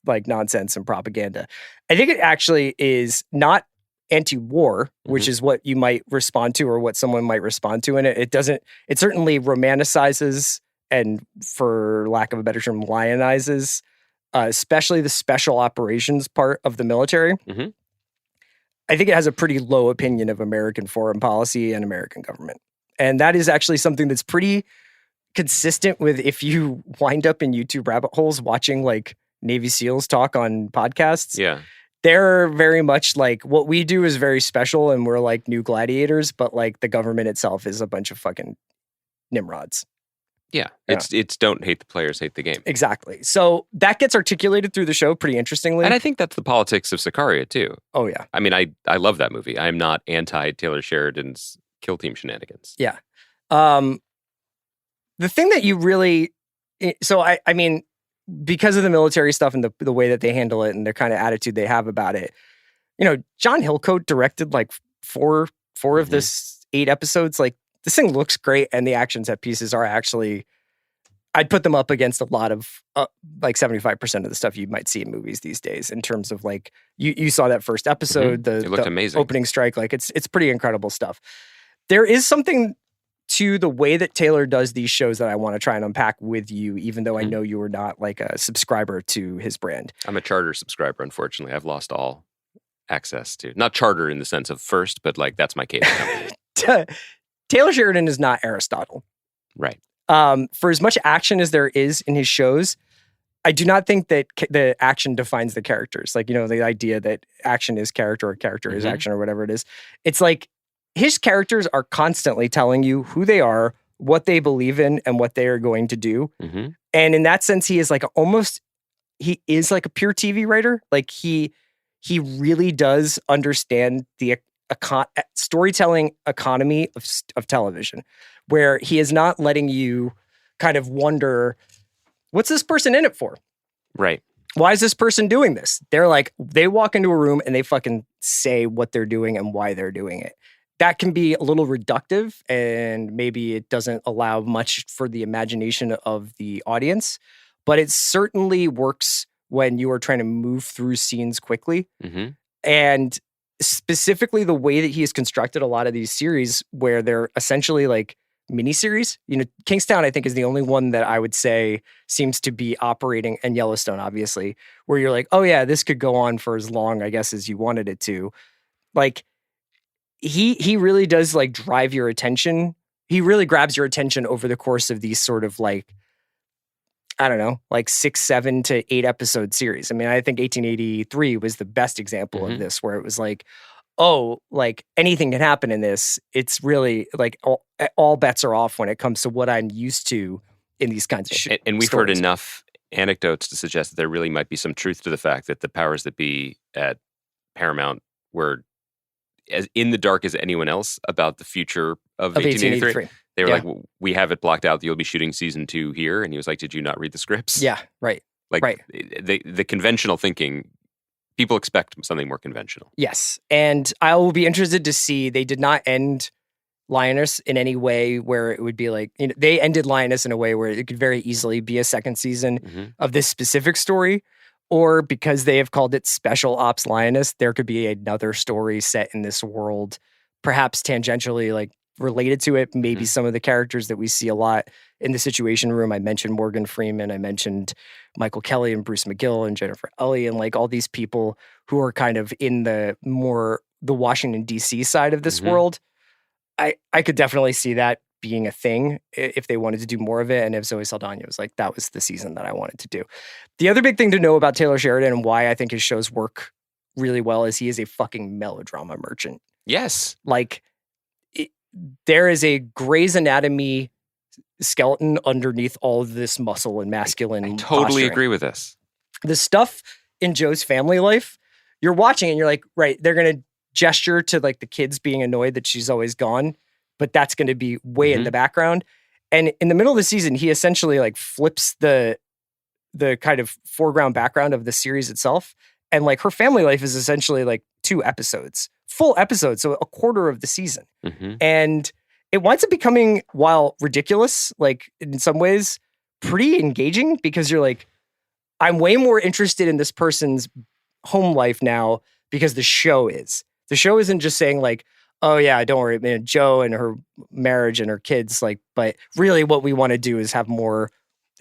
like nonsense and propaganda. I think it actually is not anti-war, which is what you might respond to or what someone might respond to in it. It certainly romanticizes and, for lack of a better term, lionizes, especially the special operations part of the military. I think it has a pretty low opinion of American foreign policy and American government. And that is actually something that's pretty consistent with if you wind up in YouTube rabbit holes watching like Navy SEALs talk on podcasts. Yeah. They're very much like, what we do is very special and we're like new gladiators, but like the government itself is a bunch of fucking nimrods. Yeah. It's don't hate the players, hate the game. Exactly. So that gets articulated through the show pretty interestingly. And I think that's the politics of Sicaria too. Oh yeah. I mean, I love that movie. I am not anti Taylor Sheridan's kill team shenanigans. Yeah. The thing that you really, so I mean, because of the military stuff and the way that they handle it and the kind of attitude they have about it, you know, John Hillcoat directed like four of this 8 episodes. Like, this thing looks great, and the action set pieces are actually, I'd put them up against a lot of like 75% of the stuff you might see in movies these days in terms of like, you saw that first episode, it looked amazing. Opening strike, like it's pretty incredible stuff. There is something to the way that Taylor does these shows that I want to try and unpack with you, even though I know you are not like a subscriber to his brand. I'm a Charter subscriber, unfortunately. I've lost all access to, not Charter in the sense of first, but like that's my cable company. Taylor Sheridan is not Aristotle. Right. For as much action as there is in his shows, I do not think that the action defines the characters. Like, you know, the idea that action is character or character is action or whatever it is. It's like, his characters are constantly telling you who they are, what they believe in, and what they are going to do. And in that sense, he is like he is like a pure TV writer. Like he really does understand the storytelling economy of television, where he is not letting you kind of wonder, what's this person in it for? Right. Why is this person doing this? They're like, they walk into a room and they fucking say what they're doing and why they're doing it. That can be a little reductive, and maybe it doesn't allow much for the imagination of the audience, but it certainly works when you are trying to move through scenes quickly. And specifically the way that he has constructed a lot of these series where they're essentially like miniseries. You know, Kingstown, I think, is the only one that I would say seems to be operating, and Yellowstone, obviously, where you're like, oh yeah, this could go on for as long, I guess, as you wanted it to. Like, he really does like drive your attention. He really grabs your attention over the course of these sort of like, I don't know, like 6, 7 to 8 episode series. I mean, I think 1883 was the best example of this, where it was like, oh, like anything can happen in this. It's really like all bets are off when it comes to what I'm used to in these kinds of shit. And we've heard enough anecdotes to suggest that there really might be some truth to the fact that the powers that be at Paramount were as in the dark as anyone else about the future of 1883. They were like, well, we have it blocked out that you'll be shooting season 2 here. And he was like, did you not read the scripts? Yeah, right. Like right. The conventional thinking, people expect something more conventional. Yes. And I will be interested to see, they did not end Lioness in any way where it would be like, they ended Lioness in a way where it could very easily be a second season of this specific story. Or because they have called it Special Ops Lioness, there could be another story set in this world, perhaps tangentially like related to it. Maybe some of the characters that we see a lot in the Situation Room. I mentioned Morgan Freeman. I mentioned Michael Kelly and Bruce McGill and Jennifer Ellie and like all these people who are kind of in the Washington, D.C. side of this world. I could definitely see that being a thing if they wanted to do more of it. And if Zoe Saldana was like, that was the season that I wanted to do. The other big thing to know about Taylor Sheridan and why I think his shows work really well is he is a fucking melodrama merchant. Yes. Like there is a Grey's Anatomy skeleton underneath all of this muscle and masculine I totally posturing. agree with this. The stuff in Joe's family life, you're watching and you're like, right, they're going to gesture to like the kids being annoyed that she's always gone, but that's going to be way in the background. And in the middle of the season, he essentially like flips the kind of foreground background of the series itself. And like her family life is essentially like 2 episodes, full episodes. So a quarter of the season. And it winds up becoming, while ridiculous, like in some ways pretty engaging because you're like, I'm way more interested in this person's home life now because the show isn't just saying like, oh yeah, don't worry, man, Joe and her marriage and her kids, like, but really what we want to do is have more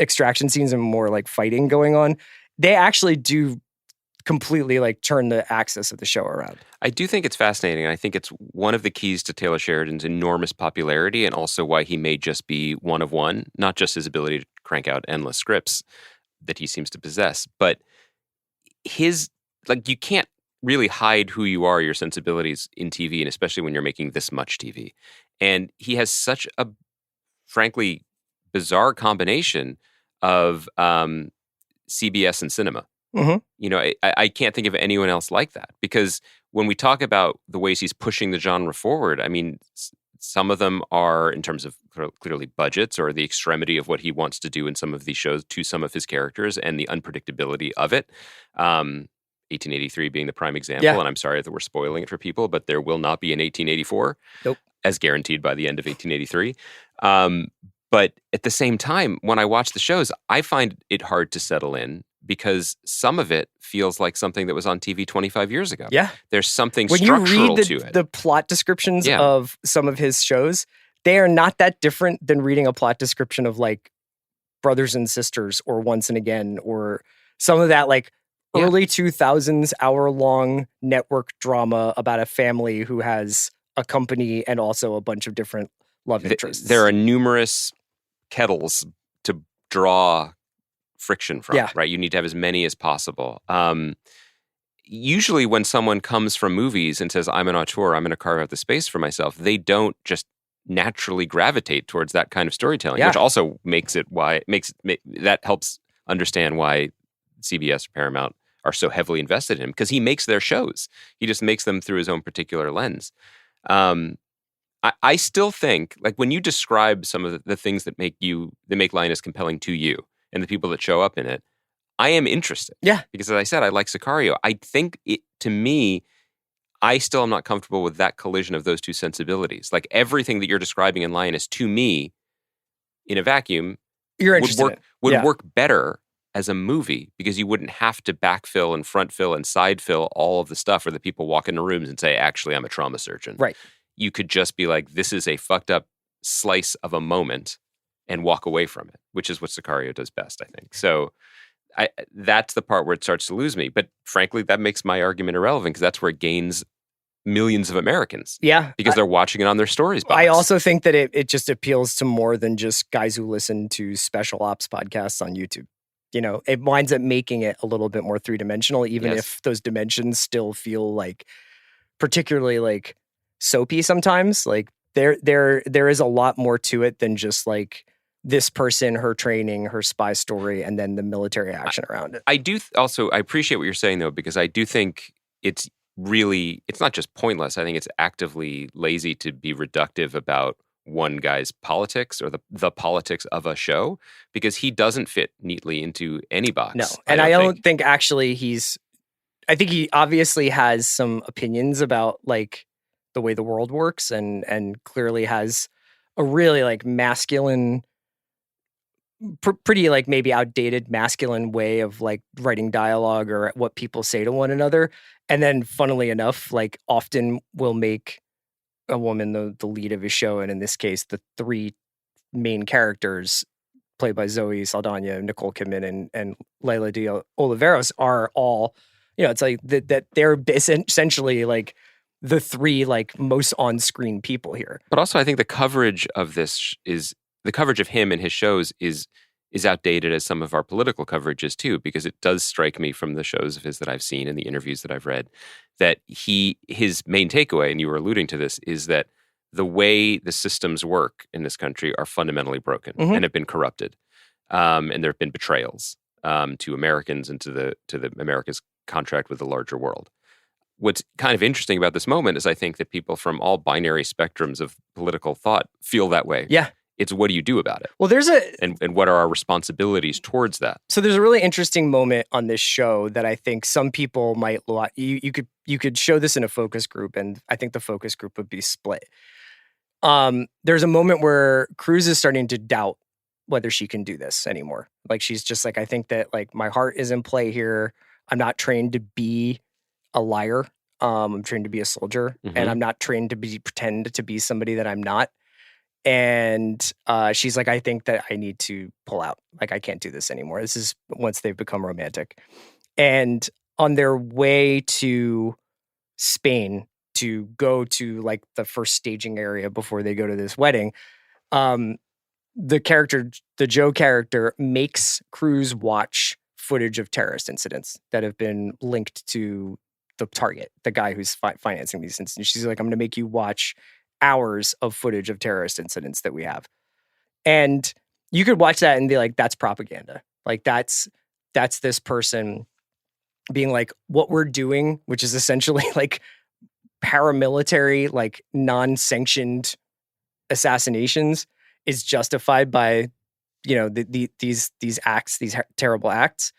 extraction scenes and more like fighting going on. They actually do completely like turn the axis of the show around. I do think it's fascinating. I think it's one of the keys to Taylor Sheridan's enormous popularity and also why he may just be one of one, not just his ability to crank out endless scripts that he seems to possess, but his, like, you can't really hide who you are, your sensibilities in TV, and especially when you're making this much TV. And he has such a, frankly, bizarre combination of CBS and cinema. You know, I can't think of anyone else like that because when we talk about the ways he's pushing the genre forward, I mean, some of them are in terms of clearly budgets or the extremity of what he wants to do in some of these shows to some of his characters and the unpredictability of it. 1883 being the prime example, and I'm sorry that we're spoiling it for people, but there will not be an 1884, as guaranteed by the end of 1883. But at the same time, when I watch the shows, I find it hard to settle in because some of it feels like something that was on TV 25 years ago. Yeah. There's something structural to it. When you read the plot descriptions of some of his shows, they are not that different than reading a plot description of like Brothers and Sisters or Once and Again or some of that like early 2000s hour-long network drama about a family who has a company and also a bunch of different love interests. There are numerous kettles to draw friction from, right? You need to have as many as possible. Usually when someone comes from movies and says, I'm an auteur, I'm going to carve out the space for myself, they don't just naturally gravitate towards that kind of storytelling, which also makes it that helps understand why CBS or Paramount are so heavily invested in him because he makes their shows. He just makes them through his own particular lens. I still think, like, when you describe some of the things that make Lioness compelling to you and the people that show up in it, I am interested. Yeah. Because as I said, I like Sicario. I think to me, I still am not comfortable with that collision of those two sensibilities. Like, everything that you're describing in Lioness, to me, in a vacuum, would work better as a movie because you wouldn't have to backfill and front fill and side fill all of the stuff where the people walk into rooms and say, actually, I'm a trauma surgeon. Right. You could just be like, this is a fucked up slice of a moment and walk away from it, which is what Sicario does best, I think. So that's the part where it starts to lose me. But frankly, that makes my argument irrelevant because that's where it gains millions of Americans. Yeah. Because they're watching it on their stories box. I also think that it just appeals to more than just guys who listen to special ops podcasts on YouTube. You know, it winds up making it a little bit more three-dimensional, even if those dimensions still feel like particularly like soapy sometimes. Like there is a lot more to it than just like this person, her training, her spy story, and then the military action around it. I do I appreciate what you're saying though, because I do think it's really, it's not just pointless. I think it's actively lazy to be reductive about one guy's politics or the politics of a show, because he doesn't fit neatly into any box. No, and I don't think actually I think he obviously has some opinions about like the way the world works, and clearly has a really like masculine, pretty like maybe outdated masculine way of like writing dialogue or what people say to one another. And then funnily enough, like often will make a woman the lead of his show. And in this case, the three main characters played by Zoe Saldana, Nicole Kidman, and Layla D. Oliveros are all, it's like that they're essentially like the three like most on-screen people here. But also I think the coverage of this the coverage of him and his shows is outdated as some of our political coverage is too, because it does strike me from the shows of his that I've seen and the interviews that I've read that his main takeaway, and you were alluding to this, is that the way the systems work in this country are fundamentally broken and have been corrupted. And there have been betrayals to Americans and to the America's contract with the larger world. What's kind of interesting about this moment is I think that people from all binary spectrums of political thought feel that way. Yeah. It's what do you do about it? Well, and what are our responsibilities towards that? So there's a really interesting moment on this show that I think some people might you could show this in a focus group, and I think the focus group would be split. There's a moment where Cruz is starting to doubt whether she can do this anymore. Like she's just like, I think that like my heart is in play here. I'm not trained to be a liar. I'm trained to be a soldier, and I'm not trained to pretend to be somebody that I'm not. And she's like, I think that I need to pull out. Like, I can't do this anymore. This is once they've become romantic. And on their way to Spain to go to like the first staging area before they go to this wedding, the Joe character makes Cruz watch footage of terrorist incidents that have been linked to the target, the guy who's financing these incidents. She's like, I'm going to make you watch hours of footage of terrorist incidents that we have. And you could watch that and be like, that's propaganda. Like that's this person being like, what we're doing, which is essentially like paramilitary, like non-sanctioned assassinations, is justified by, these acts, these terrible acts.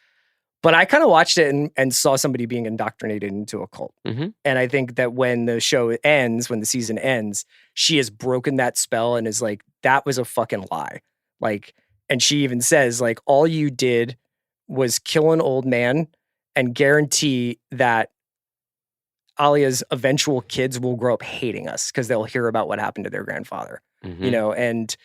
But I kind of watched it and saw somebody being indoctrinated into a cult. And I think that when the show ends, when the season ends, she has broken that spell and is like, that was a fucking lie. Like, and she even says, like, all you did was kill an old man and guarantee that Alia's eventual kids will grow up hating us because they'll hear about what happened to their grandfather, and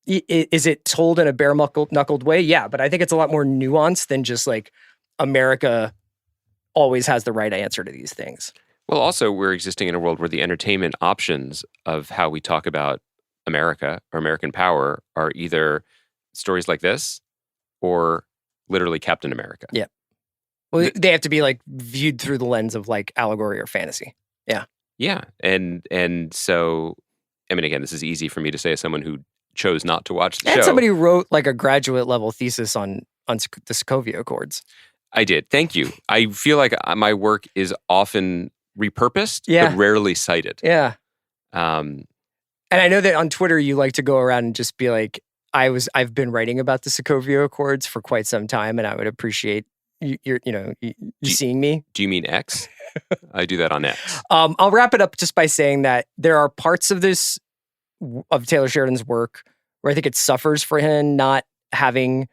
is it told in a bare-knuckled way? Yeah, but I think it's a lot more nuanced than just like America always has the right answer to these things. Well, also, we're existing in a world where the entertainment options of how we talk about America or American power are either stories like this or literally Captain America. Yeah. Well, they have to be like viewed through the lens of like allegory or fantasy. Yeah. Yeah. And so, I mean, again, this is easy for me to say as someone who chose not to watch the show. And somebody wrote like a graduate level thesis on the Sokovia Accords. I did. Thank you. I feel like my work is often repurposed, but rarely cited. Yeah. And I know that on Twitter you like to go around and just be like, I've been writing about the Sokovia Accords for quite some time, and I would appreciate you seeing me. Do you mean X? I do that on X. I'll wrap it up just by saying that there are parts of Taylor Sheridan's work where I think it suffers for him not having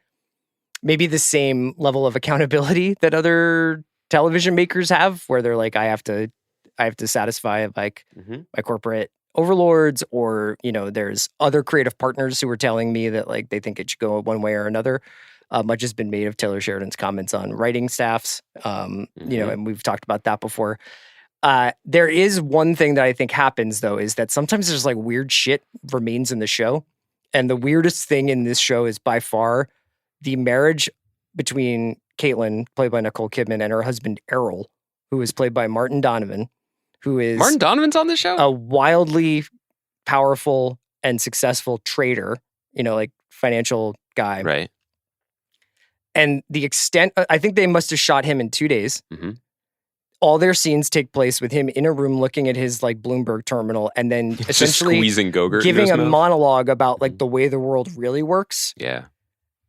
maybe the same level of accountability that other television makers have, where they're like, I have to satisfy like my corporate overlords, or there's other creative partners who are telling me that like they think it should go one way or another. Much has been made of Taylor Sheridan's comments on writing staffs, and we've talked about that before. There is one thing that I think happens, though, is that sometimes there's like weird shit remains in the show. And the weirdest thing in this show is by far the marriage between Caitlin, played by Nicole Kidman, and her husband, Errol, who is played by Martin Donovan, who is... Martin Donovan's on the show? A wildly powerful and successful trader, like financial guy. Right. And the extent... I think they must have shot him in 2 days. all their scenes take place with him in a room looking at his like Bloomberg terminal and then essentially squeezing Go-Gurt giving a mouth. monologue about like the way the world really works. Yeah.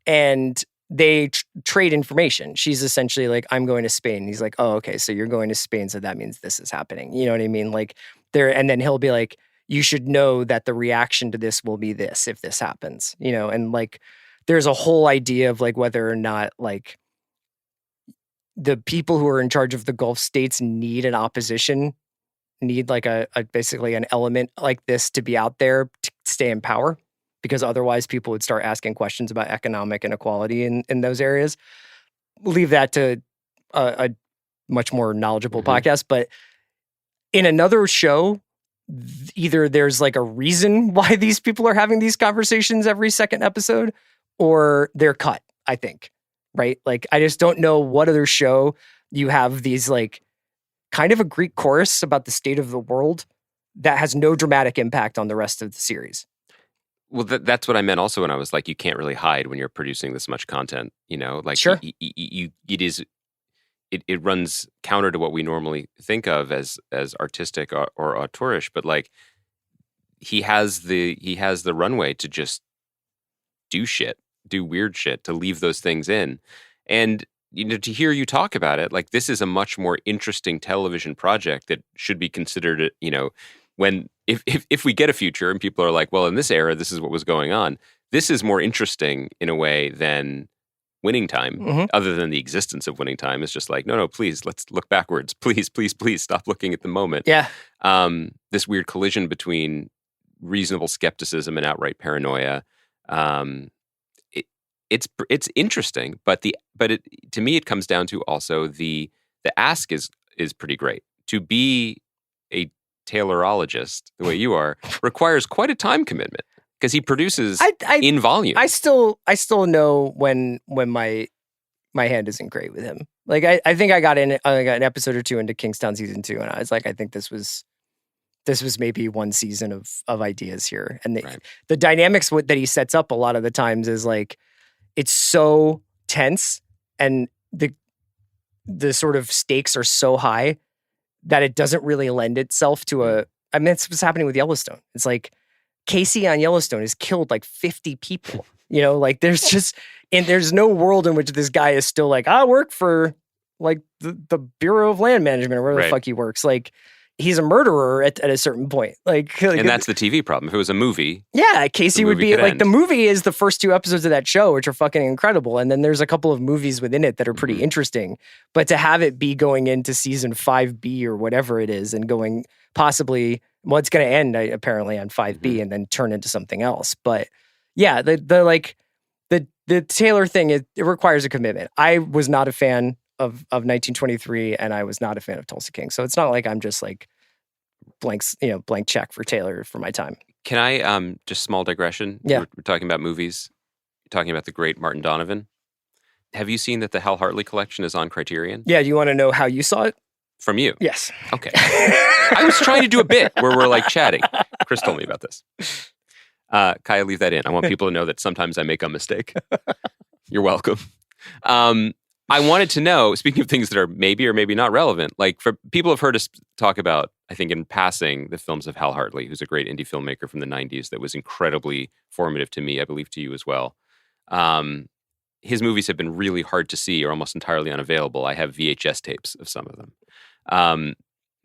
And they trade information. She's essentially like, I'm going to Spain. He's like, oh, okay, so you're going to Spain, so that means this is happening. You know what I mean? Like and then he'll be like, you should know that the reaction to this will be this if this happens, you know, and like there's a whole idea of like whether or not like the people who are in charge of the Gulf states need an opposition, need like a basically an element like this to be out there to stay in power, because otherwise people would start asking questions about economic inequality in those areas. Leave that to a much more knowledgeable podcast. But in another show, either there's like a reason why these people are having these conversations every second episode, or they're cut, I think. Right? Like, I just don't know what other show you have these like kind of a Greek chorus about the state of the world that has no dramatic impact on the rest of the series. Well, that's what I meant also when I was like, you can't really hide when you're producing this much content, you know? Like, sure. It runs counter to what we normally think of as artistic or auteurish, but like he has the runway to just do weird shit, to leave those things in. And you know, to hear you talk about it, like this is a much more interesting television project that should be considered, you know, when if we get a future and people are like, well, in this era, this is what was going on. This is more interesting in a way than Winning Time, other than the existence of Winning Time. Is just like, no, please, let's look backwards. Please, stop looking at the moment. Yeah. This weird collision between reasonable skepticism and outright paranoia. It's interesting, but to me it comes down to also the ask is pretty great. To be a Taylorologist the way you are requires quite a time commitment, because he produces in volume. I still know when my hand isn't great with him. Like I think I got an episode or two into Kingstown season 2, and I was like, I think this was maybe one season of ideas here, and the dynamics that he sets up a lot of the times is like, it's so tense and the sort of stakes are so high that it doesn't really lend itself to I mean, it's what's happening with Yellowstone. It's like Casey on Yellowstone has killed like 50 people, you know, like there's no world in which this guy is still like, I work for like the Bureau of Land Management or wherever the fuck he works. Like, he's a murderer at a certain point. Like, and that's the TV problem. If it was a movie, yeah, Casey would be like, the movie is the first 2 episodes of that show, which are fucking incredible. And then there's a couple of movies within it that are pretty interesting. But to have it be going into season 5B or whatever it is, and going possibly, well, it's going to end apparently on 5B and then turn into something else. But yeah, the Taylor thing, it requires a commitment. I was not a fan of 1923, and I was not a fan of Tulsa King. So it's not like I'm just like blank check for Taylor for my time. Can I just small digression? Yeah. We're talking about movies. You're talking about the great Martin Donovan. Have you seen that the Hal Hartley collection is on Criterion? Yeah. Do you want to know how you saw it? From you? Yes. Okay. I was trying to do a bit where we're like chatting. Chris told me about this. Kaya, leave that in. I want people to know that sometimes I make a mistake. You're welcome. I wanted to know, speaking of things that are maybe or maybe not relevant, like for people have heard us talk about, I think in passing, the films of Hal Hartley, who's a great indie filmmaker from the 90s that was incredibly formative to me, I believe to you as well. His movies have been really hard to see or almost entirely unavailable. I have VHS tapes of some of them.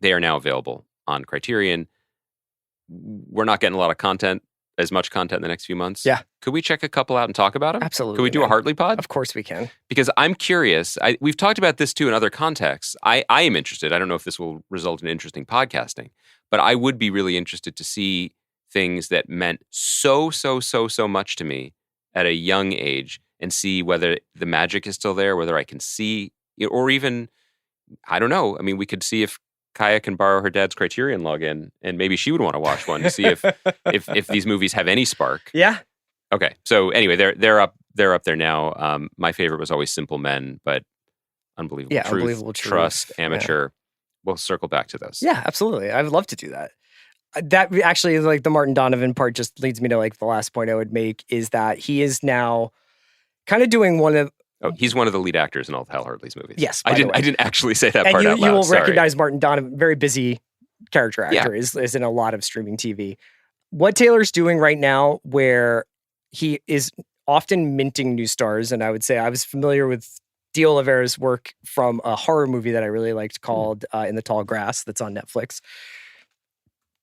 They are now available on Criterion. We're not getting a lot of content, as much content in the next few months. Yeah. Could we check a couple out and talk about them? Absolutely. Could we do a Hartley pod? Of course we can. Because I'm curious. We've talked about this too in other contexts. I am interested. I don't know if this will result in interesting podcasting, but I would be really interested to see things that meant so much to me at a young age, and see whether the magic is still there, whether I can see, or even, I don't know. I mean, we could see if Kaya can borrow her dad's Criterion login, and maybe she would want to watch one to see if these movies have any spark. Yeah. Okay. So anyway, they're up there now. My favorite was always Simple Men, but Unbelievable Truth, Unbelievable Truth, Trust, Amateur. Yeah. We'll circle back to those. Yeah, absolutely. I would love to do that. That actually is like the Martin Donovan part just leads me to like the last point I would make is that he is now kind of doing one of Oh, he's one of the lead actors in all of Hal Hartley's movies. Yes, I didn't actually say that part you, out loud. You will Sorry. recognize Martin Donovan, very busy character actor, is in a lot of streaming TV. What Taylor's doing right now, where he is often minting new stars, and I would say I was familiar with Di Oliveira's work from a horror movie that I really liked called In the Tall Grass that's on Netflix.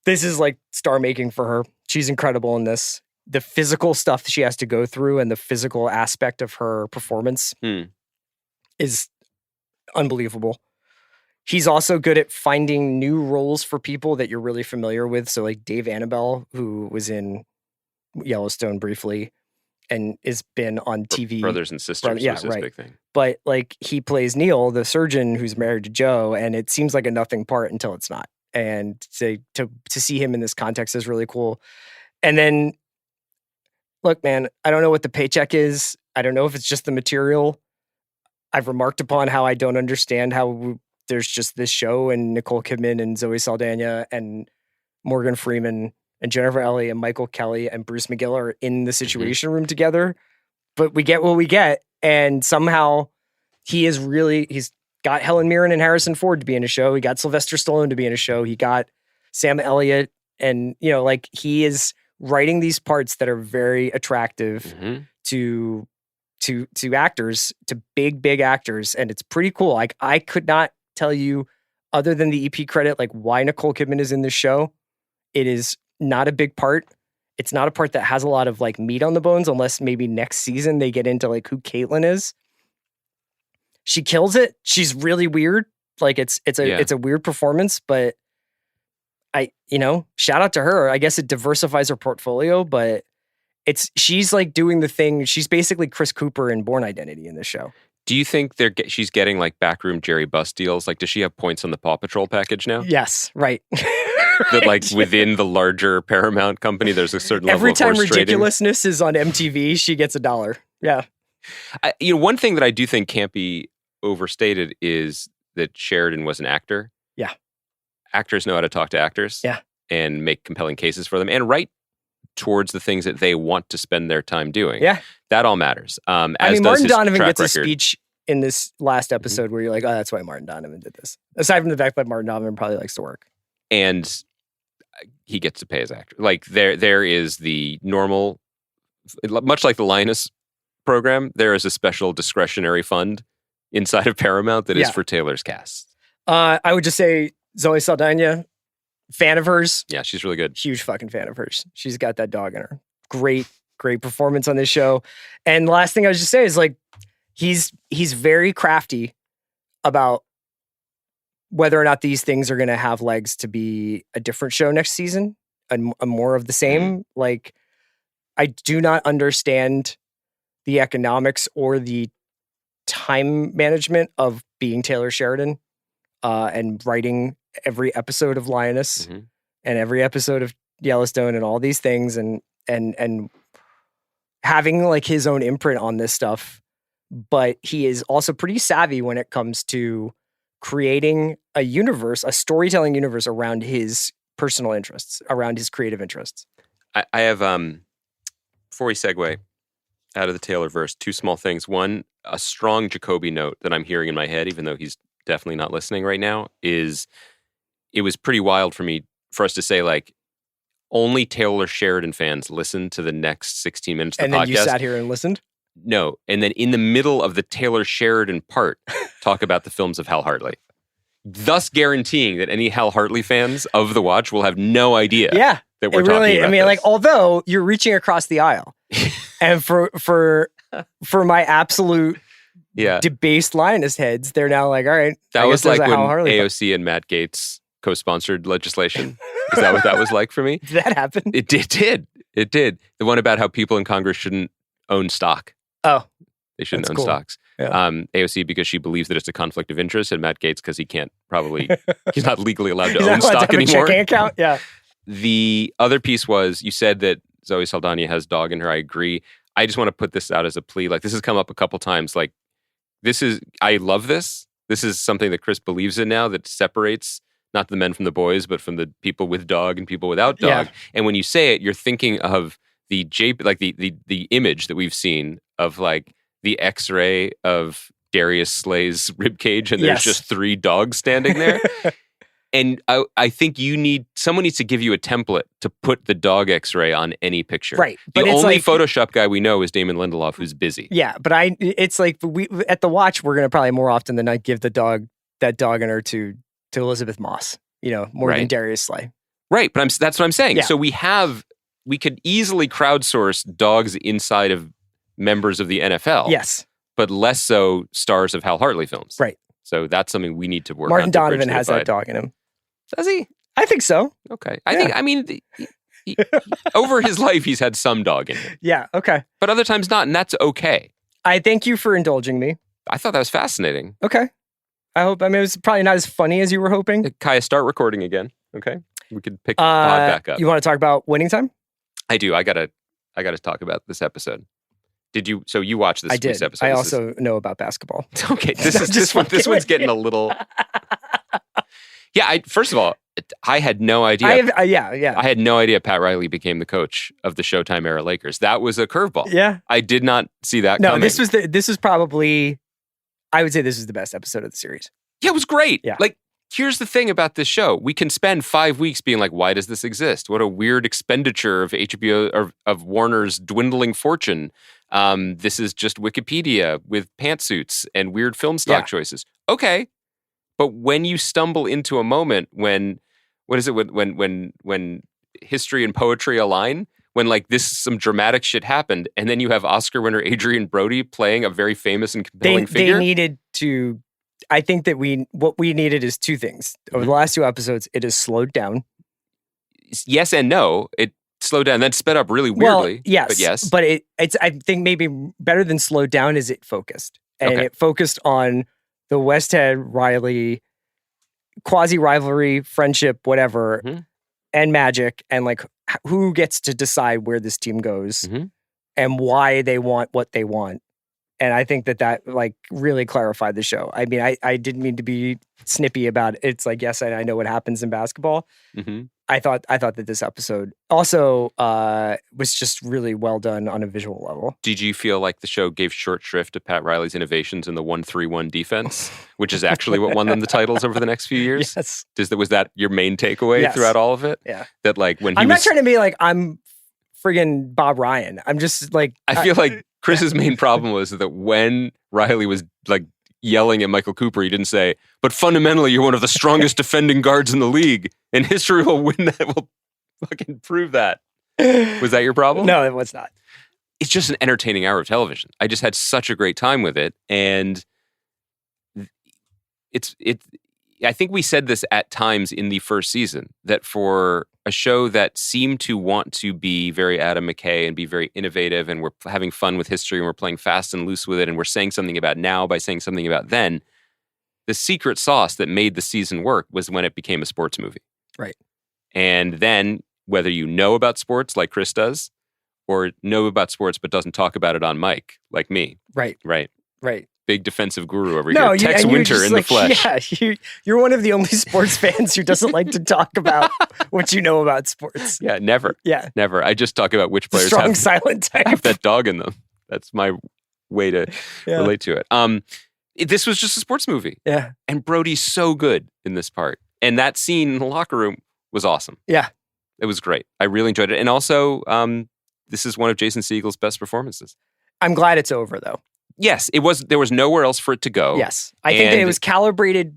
This is like star making for her. She's incredible in this. The physical stuff she has to go through and the physical aspect of her performance is unbelievable. He's also good at finding new roles for people that you're really familiar with. So like Dave Annabelle, who was in Yellowstone briefly and has been on TV. Brothers and Sisters was his big thing. But like he plays Neil, the surgeon who's married to Joe, and it seems like a nothing part until it's not. And to see him in this context is really cool. And then, look, man, I don't know what the paycheck is. I don't know if it's just the material. I've remarked upon how I don't understand how there's just this show and Nicole Kidman and Zoe Saldana and Morgan Freeman and Jennifer Ellie and Michael Kelly and Bruce McGill are in the Situation Room together. But we get what we get. And somehow he's got Helen Mirren and Harrison Ford to be in a show. He got Sylvester Stallone to be in a show. He got Sam Elliott. And, like he is writing these parts that are very attractive to actors, to big actors. And it's pretty cool. Like I could not tell you, other than the EP credit, like why Nicole Kidman is in this show. It is not a big part. It's not a part that has a lot of like meat on the bones, unless maybe next season they get into like who Caitlin is. She kills it. She's really weird. Like it's a weird performance, but shout out to her. I guess it diversifies her portfolio, but she's like doing the thing. She's basically Chris Cooper in Bourne Identity in this show. Do you think she's getting like backroom Jerry Buss deals? Like, does she have points on the Paw Patrol package now? Yes, right. That like within the larger Paramount company, there's a certain every level of time horse trading. ridiculousness is on MTV, she gets $1. Yeah. One thing that I do think can't be overstated is that Sheridan was an actor. Yeah. Actors know how to talk to actors. Yeah. And make compelling cases for them and write towards the things that they want to spend their time doing. Yeah. That all matters. Martin Donovan gets a speech in this last episode where you're like, oh, that's why Martin Donovan did this. Aside from the fact that Martin Donovan probably likes to work. And he gets to pay his actor. Like there is the normal, much like the Lioness program, there is a special discretionary fund inside of Paramount that is for Taylor's cast. I would just say Zoe Saldana, fan of hers. Yeah, she's really good. Huge fucking fan of hers. She's got that dog in her. Great performance on this show. And the last thing I was just say is like, he's very crafty about whether or not these things are going to have legs to be a different show next season and a more of the same. Like, I do not understand the economics or the time management of being Taylor Sheridan and writing every episode of Lioness and every episode of Yellowstone and all these things and having like his own imprint on this stuff. But he is also pretty savvy when it comes to creating a universe, a storytelling universe around his personal interests, around his creative interests. I have, before we segue out of the Taylor verse, two small things. One, a strong Jacoby note that I'm hearing in my head, even though he's definitely not listening right now, is it was pretty wild for us to say like, only Taylor Sheridan fans listen to the next 16 minutes of the podcast. And then you sat here and listened? No. And then in the middle of the Taylor Sheridan part, talk about the films of Hal Hartley. Thus guaranteeing that any Hal Hartley fans of The Watch will have no idea that we're talking about this. Although you're reaching across the aisle. And for my absolute debased Lioness heads, they're now like, all right. That was like when AOC and Matt Gaetz co-sponsored legislation. Is that what that was like for me? Did that happen? It did. The one about how people in Congress shouldn't own stock. Oh. They shouldn't own stocks. Yeah. AOC because she believes that it's a conflict of interest, and Matt Gaetz because he's not legally allowed to own stock anymore. A checking account? Yeah. The other piece was, you said that Zoe Saldana has dog in her. I agree. I just want to put this out as a plea. Like, this has come up a couple times. Like, I love this. This is something that Chris believes in now, that separates not the men from the boys, but from the people with dog and people without dog. Yeah. And when you say it, you're thinking of the image that we've seen of like the X-ray of Darius Slay's ribcage, and there's Yes. just 3 dogs standing there. And I think someone needs to give you a template to put the dog X-ray on any picture. Right. The But it's only like- Photoshop guy we know is Damon Lindelof, who's busy. Yeah, but it's like we at the watch, we're gonna probably more often than not give that dog owner to Elizabeth Moss, more than Right. Darius Slay. Right, but that's what I'm saying. Yeah. So we could easily crowdsource dogs inside of members of the NFL. Yes. But less so stars of Hal Hartley films. Right. So that's something we need to work Martin on. to bridge Donovan the has that divide. dog in him. Does he? I think so. Okay. Over his life, he's had some dog in him, Yeah. Okay. but other times not, and that's okay. I thank you for indulging me. I thought that was fascinating. Okay. It was probably not as funny as you were hoping. Kaya, start recording again. Okay. We could pick the pod back up. You want to talk about winning time? I do. I gotta talk about this episode. So you watched this I week's did. episode. I This is- also know about basketball. Okay, this Just one's getting a little. Yeah, first of all, I had no idea. Yeah. I had no idea Pat Riley became the coach of the Showtime era Lakers. That was a curveball. Yeah. I did not see that No, coming. this was probably, I would say this is the best episode of the series. Yeah, it was great. Yeah. Like, here's the thing about this show. We can spend 5 weeks being like, why does this exist? What a weird expenditure of HBO or of Warner's dwindling fortune. This is just Wikipedia with pantsuits and weird film stock choices. Okay. But when you stumble into a moment when history and poetry align, when like some dramatic shit happened, and then you have Oscar winner Adrian Brody playing a very famous and compelling figure. They needed to, I think that what we needed is 2 things. Over the last 2 episodes, it has slowed down. Yes and no. It slowed down, then sped up really weirdly. Well, yes. But yes. But it's I think maybe better than slowed down is it focused. And Okay. it focused on the Westhead Riley quasi rivalry, friendship, whatever, Mhm. and magic, and like who gets to decide where this team goes Mhm. and why they want what they want. And I think that like really clarified the show. I mean, I didn't mean to be snippy about it. It's like, yes, I know what happens in basketball. Mm-hmm. I thought that this episode also was just really well done on a visual level. Did you feel like the show gave short shrift to Pat Riley's innovations in the 1-3-1 defense, which is actually what won them the titles over the next few years? Yes. Was that your main takeaway Yes. throughout all of it? Yeah. That like when he I'm was, not trying to be like I'm friggin' Bob Ryan. I'm just like I feel like Chris's main problem was that when Riley was like yelling at Michael Cooper, he didn't say, but fundamentally you're one of the strongest defending guards in the league, and history will win that, will fucking prove that. Was that your problem? No, it was not. It's just an entertaining hour of television. I just had such a great time with it. And I think we said this at times in the first season, that for a show that seemed to want to be very Adam McKay and be very innovative, and we're having fun with history and we're playing fast and loose with it, and we're saying something about now by saying something about then, the secret sauce that made the season work was when it became a sports movie. Right. And then whether you know about sports like Chris does, or know about sports but doesn't talk about it on mic like me. Right. Right. Right. Big defensive guru over No, here. Tex and you're Winter just in like, the flesh. Yeah, you're one of the only sports fans who doesn't like to talk about what you know about sports. Yeah, never. Yeah. Never. I just talk about which players Strong have, silent type. have that dog in them. That's my way to Yeah. relate to it. This was just a sports movie. Yeah. And Brody's so good in this part. And that scene in the locker room was awesome. Yeah. It was great. I really enjoyed it. And also, this is one of Jason Segel's best performances. I'm glad it's over though. Yes, it was. There was nowhere else for it to go. Yes. I think that it And- was calibrated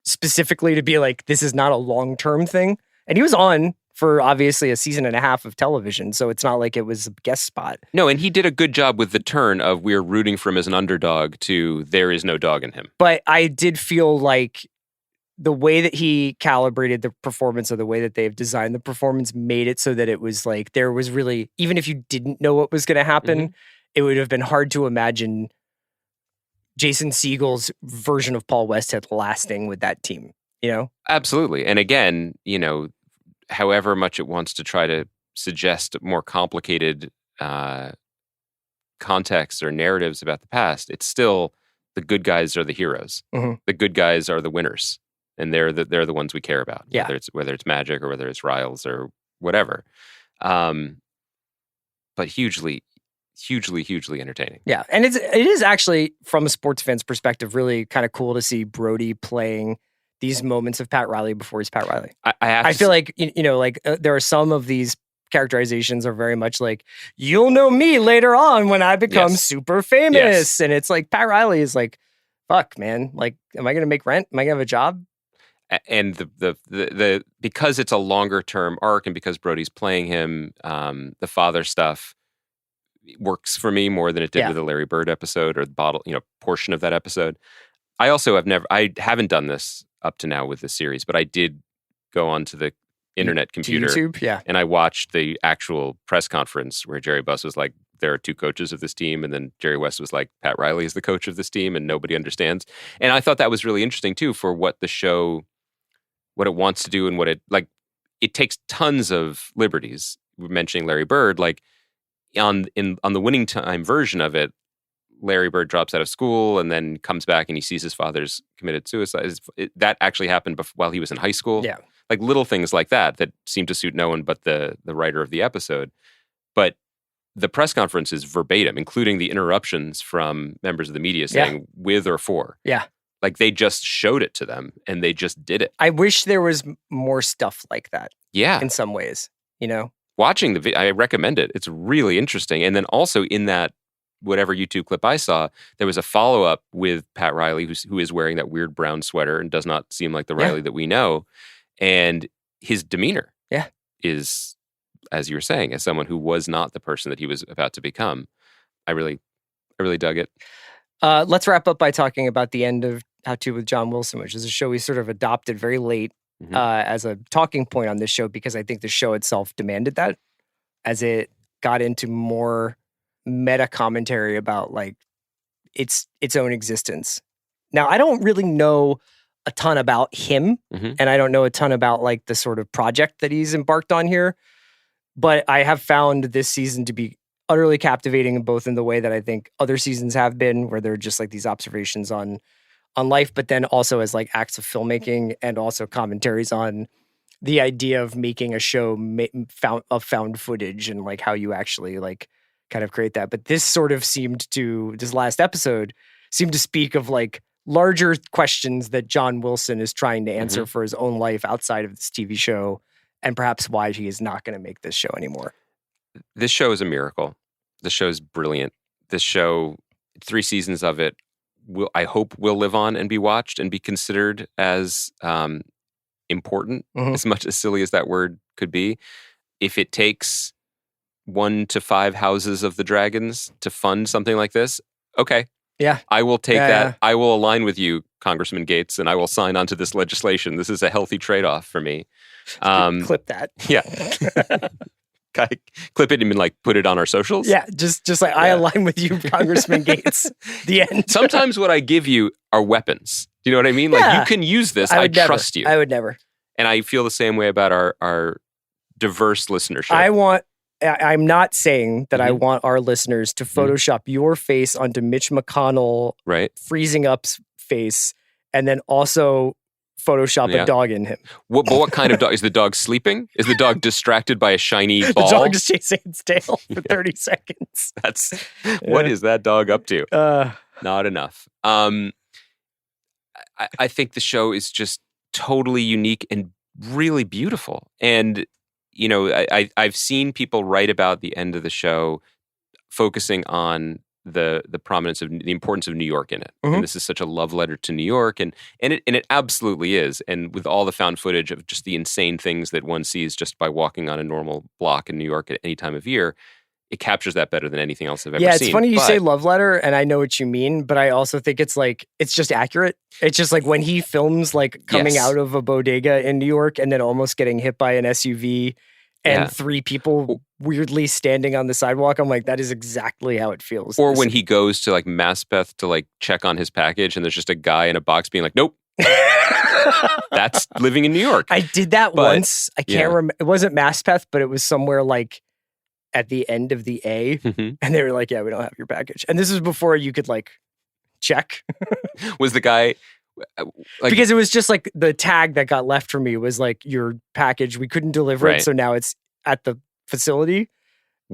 specifically to be like, this is not a long-term thing. And he was on for obviously a season and a half of television. So it's not like it was a guest spot. No, and he did a good job with the turn of we're rooting for him as an underdog to there is no dog in him. But I did feel like the way that he calibrated the performance, or the way that they've designed the performance, made it so that it was like there was really, even if you didn't know what was going to happen, it would have been hard to imagine Jason Segel's version of Paul Westhead lasting with that team, you know? Absolutely. And again, however much it wants to try to suggest more complicated contexts or narratives about the past, it's still the good guys are the heroes. Mhm. The good guys are the winners, and they're the ones we care about. Yeah. Whether it's Magic or whether it's Riles or whatever. But hugely hugely, hugely entertaining. Yeah, and it is actually, from a sports fan's perspective, really kind of cool to see Brody playing these moments of Pat Riley before he's Pat Riley. I feel like, there are some of these characterizations are very much like, you'll know me later on when I become super famous. Yes. And it's like, Pat Riley is like, fuck, man. Like, am I going to make rent? Am I going to have a job? And the because it's a longer term arc and because Brody's playing him, the father stuff works for me more than it did with the Larry Bird episode or the bottle, portion of that episode. I also I haven't done this up to now with the series, but I did go onto the internet computer YouTube, and I watched the actual press conference where Jerry Buss was like, there are two coaches of this team, and then Jerry West was like, Pat Riley is the coach of this team and nobody understands. And I thought that was really interesting too for what the show, what it wants to do and what it takes tons of liberties. We're mentioning Larry Bird, like on the Winning Time version of it, Larry Bird drops out of school and then comes back and he sees his father's committed suicide. That actually happened while he was in high school. Yeah. Like little things like that seem to suit no one but the writer of the episode. But the press conference is verbatim, including the interruptions from members of the media saying with or for. Yeah. Like they just showed it to them and they just did it. I wish there was more stuff like that. Yeah. In some ways, Watching the video, I recommend it. It's really interesting. And then also in that whatever YouTube clip I saw, there was a follow-up with Pat Riley, who is wearing that weird brown sweater and does not seem like the Riley that we know. And his demeanor is, as you were saying, as someone who was not the person that he was about to become. I really dug it. Let's wrap up by talking about the end of How To with John Wilson, which is a show we sort of adopted very late as a talking point on this show because I think the show itself demanded that as it got into more meta commentary about like its own existence. Now, I don't really know a ton about him and I don't know a ton about like the sort of project that he's embarked on here, but I have found this season to be utterly captivating, both in the way that I think other seasons have been, where they're just like these observations on life, but then also as like acts of filmmaking and also commentaries on the idea of making a show of found footage and like how you actually like kind of create that. But this last episode seemed to speak of like larger questions that John Wilson is trying to answer for his own life outside of this TV show, and perhaps why he is not going to make this show anymore. This show is a miracle. The show is brilliant. This show, 3 seasons of it, I hope will live on and be watched and be considered as important, as much as silly as that word could be. If it takes 1 to 5 houses of the dragons to fund something like this, okay. Yeah. I will take that. Yeah. I will align with you, Congressman Gates, and I will sign onto this legislation. This is a healthy trade-off for me. Clip that. Yeah. Clip it and like put it on our socials. Yeah, just like I align with you, Congressman Gates. The end. Sometimes what I give you are weapons. Do you know what I mean? Like you can use this. I trust you. I would never. And I feel the same way about our diverse listenership. I'm not saying that I want our listeners to Photoshop your face onto Mitch McConnell freezing up's face and then also Photoshop a dog in him. What kind of dog? Is the dog sleeping? Is the dog distracted by a shiny ball? The dog is chasing its tail for 30 seconds. What is that dog up to? Not enough. I think the show is just totally unique and really beautiful. And, I've seen people write about the end of the show focusing on the prominence of the importance of New York in it. And this is such a love letter to New York. And it absolutely is. And with all the found footage of just the insane things that one sees just by walking on a normal block in New York at any time of year, it captures that better than anything else I've ever seen. Yeah, it's funny you say love letter, and I know what you mean, but I also think it's just accurate. It's just like when he films like coming out of a bodega in New York and then almost getting hit by an SUV and 3 people weirdly standing on the sidewalk. I'm like, that is exactly how it feels. Or when he goes to like Maspeth to like check on his package and there's just a guy in a box being like, nope. That's living in New York. I did that once. I can't remember. It wasn't Maspeth, but it was somewhere like at the end of the A. And they were like, yeah, we don't have your package. And this was before you could like check. Was the guy... because it was just like the tag that got left for me was like your package. We couldn't deliver it. So now it's at the facility.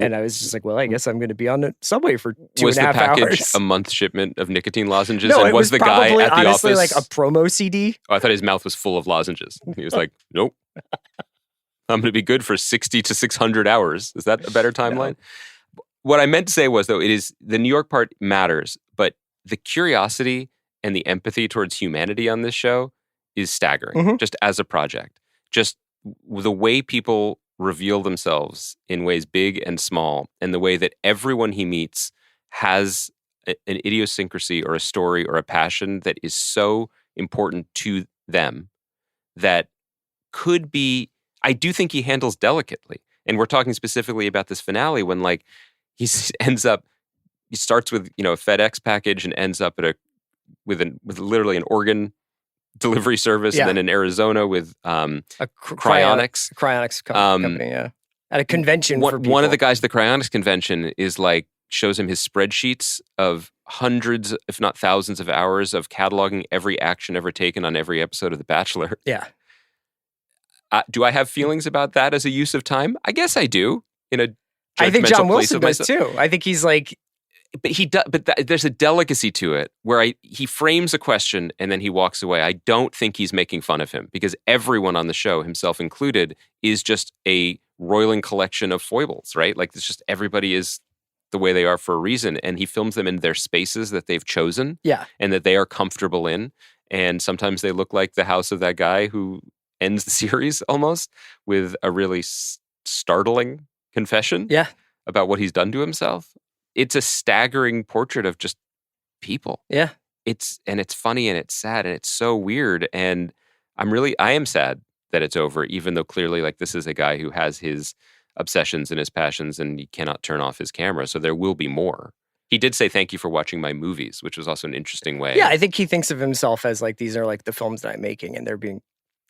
And I was just like, well, I guess I'm going to be on the subway for 2.5 Was the package hours. a month shipment of nicotine lozenges? No, and it was the probably, guy at the honestly, office like a promo CD. Oh, I thought his mouth was full of lozenges. He was like, nope. I'm going to be good for 60 to 600 hours. Is that a better timeline? No. What I meant to say was, though, it is the New York part matters, but the curiosity and the empathy towards humanity on this show is staggering, just as a project. Just the way people reveal themselves in ways big and small, and the way that everyone he meets has an idiosyncrasy or a story or a passion that is so important to them that could be, I do think he handles delicately. And we're talking specifically about this finale when like he starts with, a FedEx package and ends up at with literally an organ delivery service, and then in Arizona with a cryonics company, at a convention for people. One of the guys at the cryonics convention is like, shows him his spreadsheets of hundreds, if not thousands of hours of cataloging every action ever taken on every episode of The Bachelor. Yeah. Do I have feelings about that as a use of time? I guess I do. I think John Wilson does too. I think he's like, but he does. But there's a delicacy to it where he frames a question and then he walks away. I don't think he's making fun of him because everyone on the show, himself included, is just a roiling collection of foibles, right? Like it's just everybody is the way they are for a reason, and he films them in their spaces that they've chosen, and that they are comfortable in. And sometimes they look like the house of that guy who ends the series almost with a really startling confession about what he's done to himself. It's a staggering portrait of just people. Yeah. It's funny and it's sad and it's so weird. And I am sad that it's over, even though clearly like this is a guy who has his obsessions and his passions and he cannot turn off his camera. So there will be more. He did say, thank you for watching my movies, which was also an interesting way. Yeah, I think he thinks of himself as like, these are like the films that I'm making, and they're being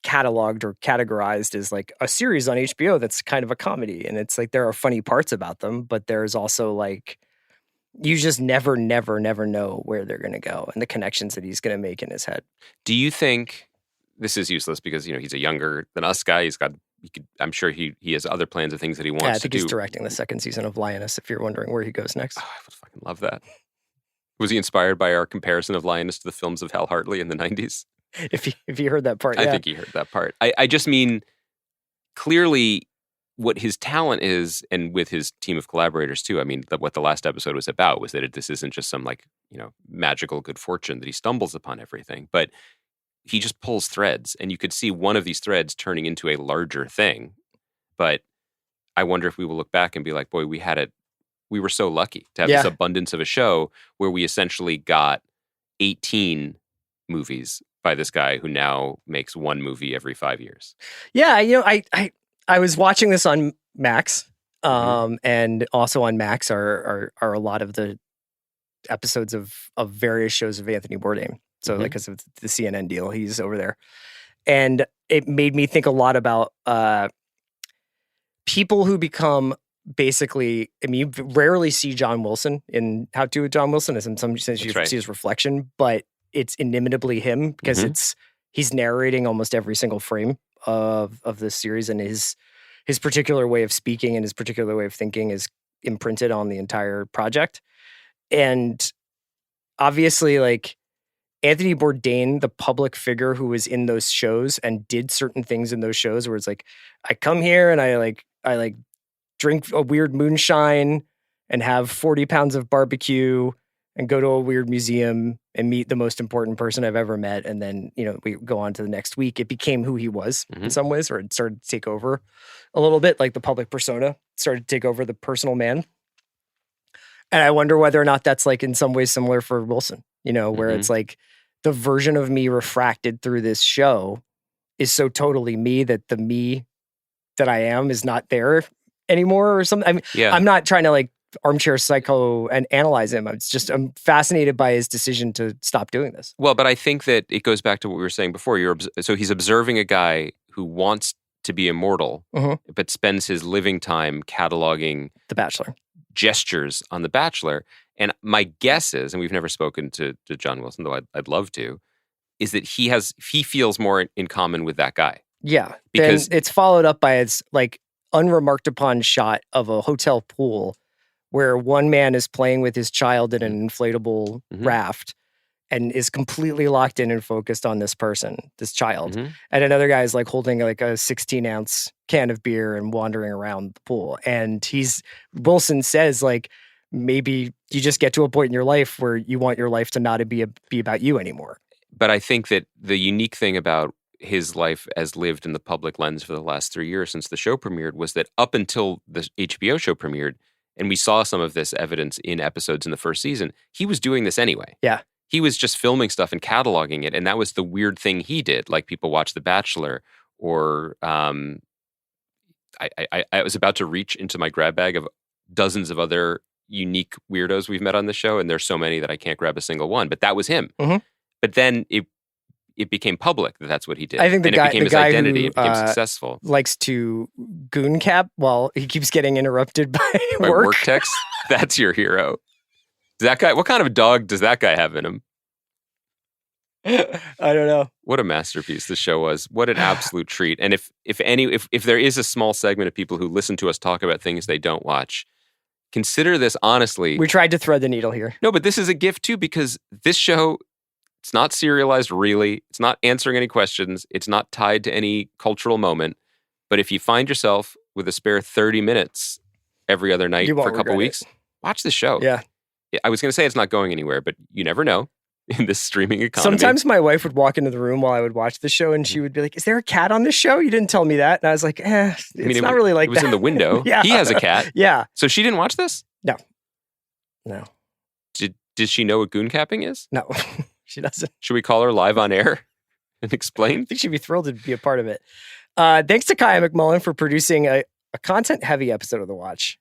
cataloged or categorized as like a series on HBO that's kind of a comedy. And it's like, there are funny parts about them, but there's also like, you just never know where they're going to go and the connections that he's going to make in his head. Do you think this is useless because, he's a younger than us guy. I'm sure he has other plans of things that he wants to do. Yeah, I think he's directing the second season of Lioness, if you're wondering where he goes next. Oh, I would fucking love that. Was he inspired by our comparison of Lioness to the films of Hal Hartley in the 90s? If he heard that part, I think he heard that part. I just mean, clearly what his talent is, and with his team of collaborators too. I mean, what the last episode was about was that this isn't just some magical good fortune that he stumbles upon everything, but he just pulls threads, and you could see one of these threads turning into a larger thing. But I wonder if we will look back and be like, boy, we were so lucky to have this abundance of a show where we essentially got 18 movies by this guy who now makes one movie every 5 years. Yeah, I was watching this on Max, and also on Max are a lot of the episodes of various shows of Anthony Bourdain. So like, because of the CNN deal, he's over there. And it made me think a lot about people who become basically, you rarely see John Wilson in How To with John Wilson. In some sense, you see his reflection, but it's inimitably him because he's narrating almost every single frame of this series, and his particular way of speaking and his particular way of thinking is imprinted on the entire project. And obviously, like, Anthony Bourdain, the public figure who was in those shows and did certain things in those shows where it's like, I come here and I drink a weird moonshine and have 40 pounds of barbecue and go to a weird museum and meet the most important person I've ever met. And then, we go on to the next week. It became who he was in some ways, or it started to take over a little bit, like the public persona started to take over the personal man. And I wonder whether or not that's like in some ways similar for Wilson, where it's like the version of me refracted through this show is so totally me that the me that I am is not there anymore or something. I mean, I'm not trying to like armchair psycho and analyze him. I'm fascinated by his decision to stop doing this. Well, but I think that it goes back to what we were saying before. So he's observing a guy who wants to be immortal, but spends his living time cataloging The Bachelor gestures on The Bachelor. And my guess is, and we've never spoken to John Wilson, though I'd love to, is that he feels more in common with that guy. Yeah, because then it's followed up by it's like unremarked upon shot of a hotel pool where one man is playing with his child in an inflatable raft and is completely locked in and focused on this person, this child. And another guy is like holding like a 16-ounce can of beer and wandering around the pool. And Wilson says like, maybe you just get to a point in your life where you want your life to not be about you anymore. But I think that the unique thing about his life as lived in the public lens for the last 3 years since the show premiered was that up until the HBO show premiered, and we saw some of this evidence in episodes in the first season, he was doing this anyway. Yeah. He was just filming stuff and cataloging it, and that was the weird thing he did. Like people watch The Bachelor, or I was about to reach into my grab bag of dozens of other unique weirdos we've met on the show, and there's so many that I can't grab a single one. But that was him. But then it became public that that's what he did. I think it became his identity. It became successful. Likes to goon cap while he keeps getting interrupted by work texts. That's your hero. That guy. What kind of dog does that guy have in him? I don't know. What a masterpiece this show was. What an absolute treat. And if there is a small segment of people who listen to us talk about things they don't watch, consider this honestly. We tried to thread the needle here. No, but this is a gift too, because this show, it's not serialized really. It's not answering any questions. It's not tied to any cultural moment. But if you find yourself with a spare 30 minutes every other night for a couple weeks, watch this show. Yeah. I was going to say it's not going anywhere, but you never know in this streaming economy. Sometimes my wife would walk into the room while I would watch the show and she would be like, is there a cat on this show? You didn't tell me that. And I was like, it's not really like that. It was in the window. Yeah. He has a cat. Yeah. So she didn't watch this? No. Did she know what goon capping is? No, she doesn't. Should we call her live on air and explain? I think she'd be thrilled to be a part of it. Thanks to Kaya McMullen for producing a content-heavy episode of The Watch.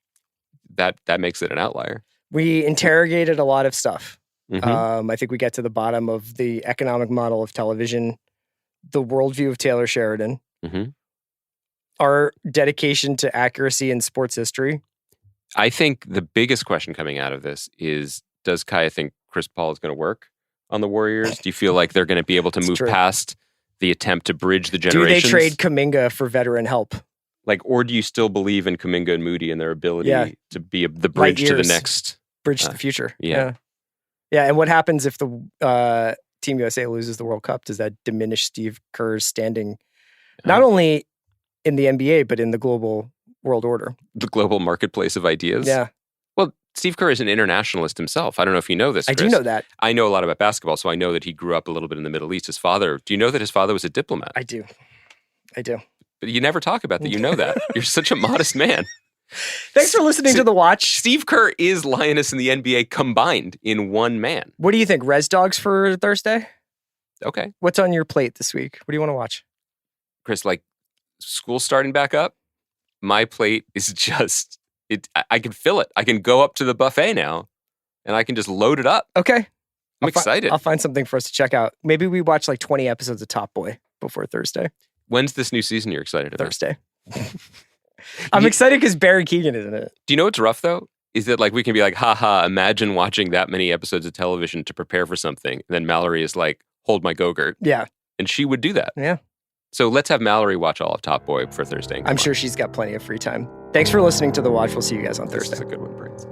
That makes it an outlier. We interrogated a lot of stuff. I think we get to the bottom of the economic model of television, the worldview of Taylor Sheridan, our dedication to accuracy in sports history. I think the biggest question coming out of this is, does Kaya think Chris Paul is going to work on the Warriors? Do you feel like they're going to be able to move past the attempt to bridge the generations? Do they trade Kuminga for veteran help? Or do you still believe in Kuminga and Moody and their ability to be the bridge to the next? Bridge to the future. Yeah. Yeah, and what happens if the Team USA loses the World Cup? Does that diminish Steve Kerr's standing, not only in the NBA, but in the global world order? The global marketplace of ideas? Yeah. Well, Steve Kerr is an internationalist himself. I don't know if you know this, Chris. I do know that. I know a lot about basketball, so I know that he grew up a little bit in the Middle East. His father, do you know that his father was a diplomat? I do. But you never talk about that. You know that. You're such a modest man. Thanks for listening to The Watch. Steve Kerr is Lioness and the NBA combined in one man. What do you think? Res Dogs for Thursday? Okay. What's on your plate this week? What do you want to watch? Chris, school starting back up, my plate is just, I can fill it. I can go up to the buffet now and I can just load it up. Okay. I'm excited. I'll find something for us to check out. Maybe we watch 20 episodes of Top Boy before Thursday. When's this new season you're excited about? Thursday. I'm excited because Barry Keoghan is in it. Do you know what's rough though? Is that we can be like, haha, imagine watching that many episodes of television to prepare for something. And then Mallory is like, hold my Go-Gurt. Yeah. And she would do that. Yeah. So let's have Mallory watch all of Top Boy for Thursday. I'm sure she's got plenty of free time. Thanks for listening to The Watch. We'll see you guys on Thursday. This is a good one, Prince.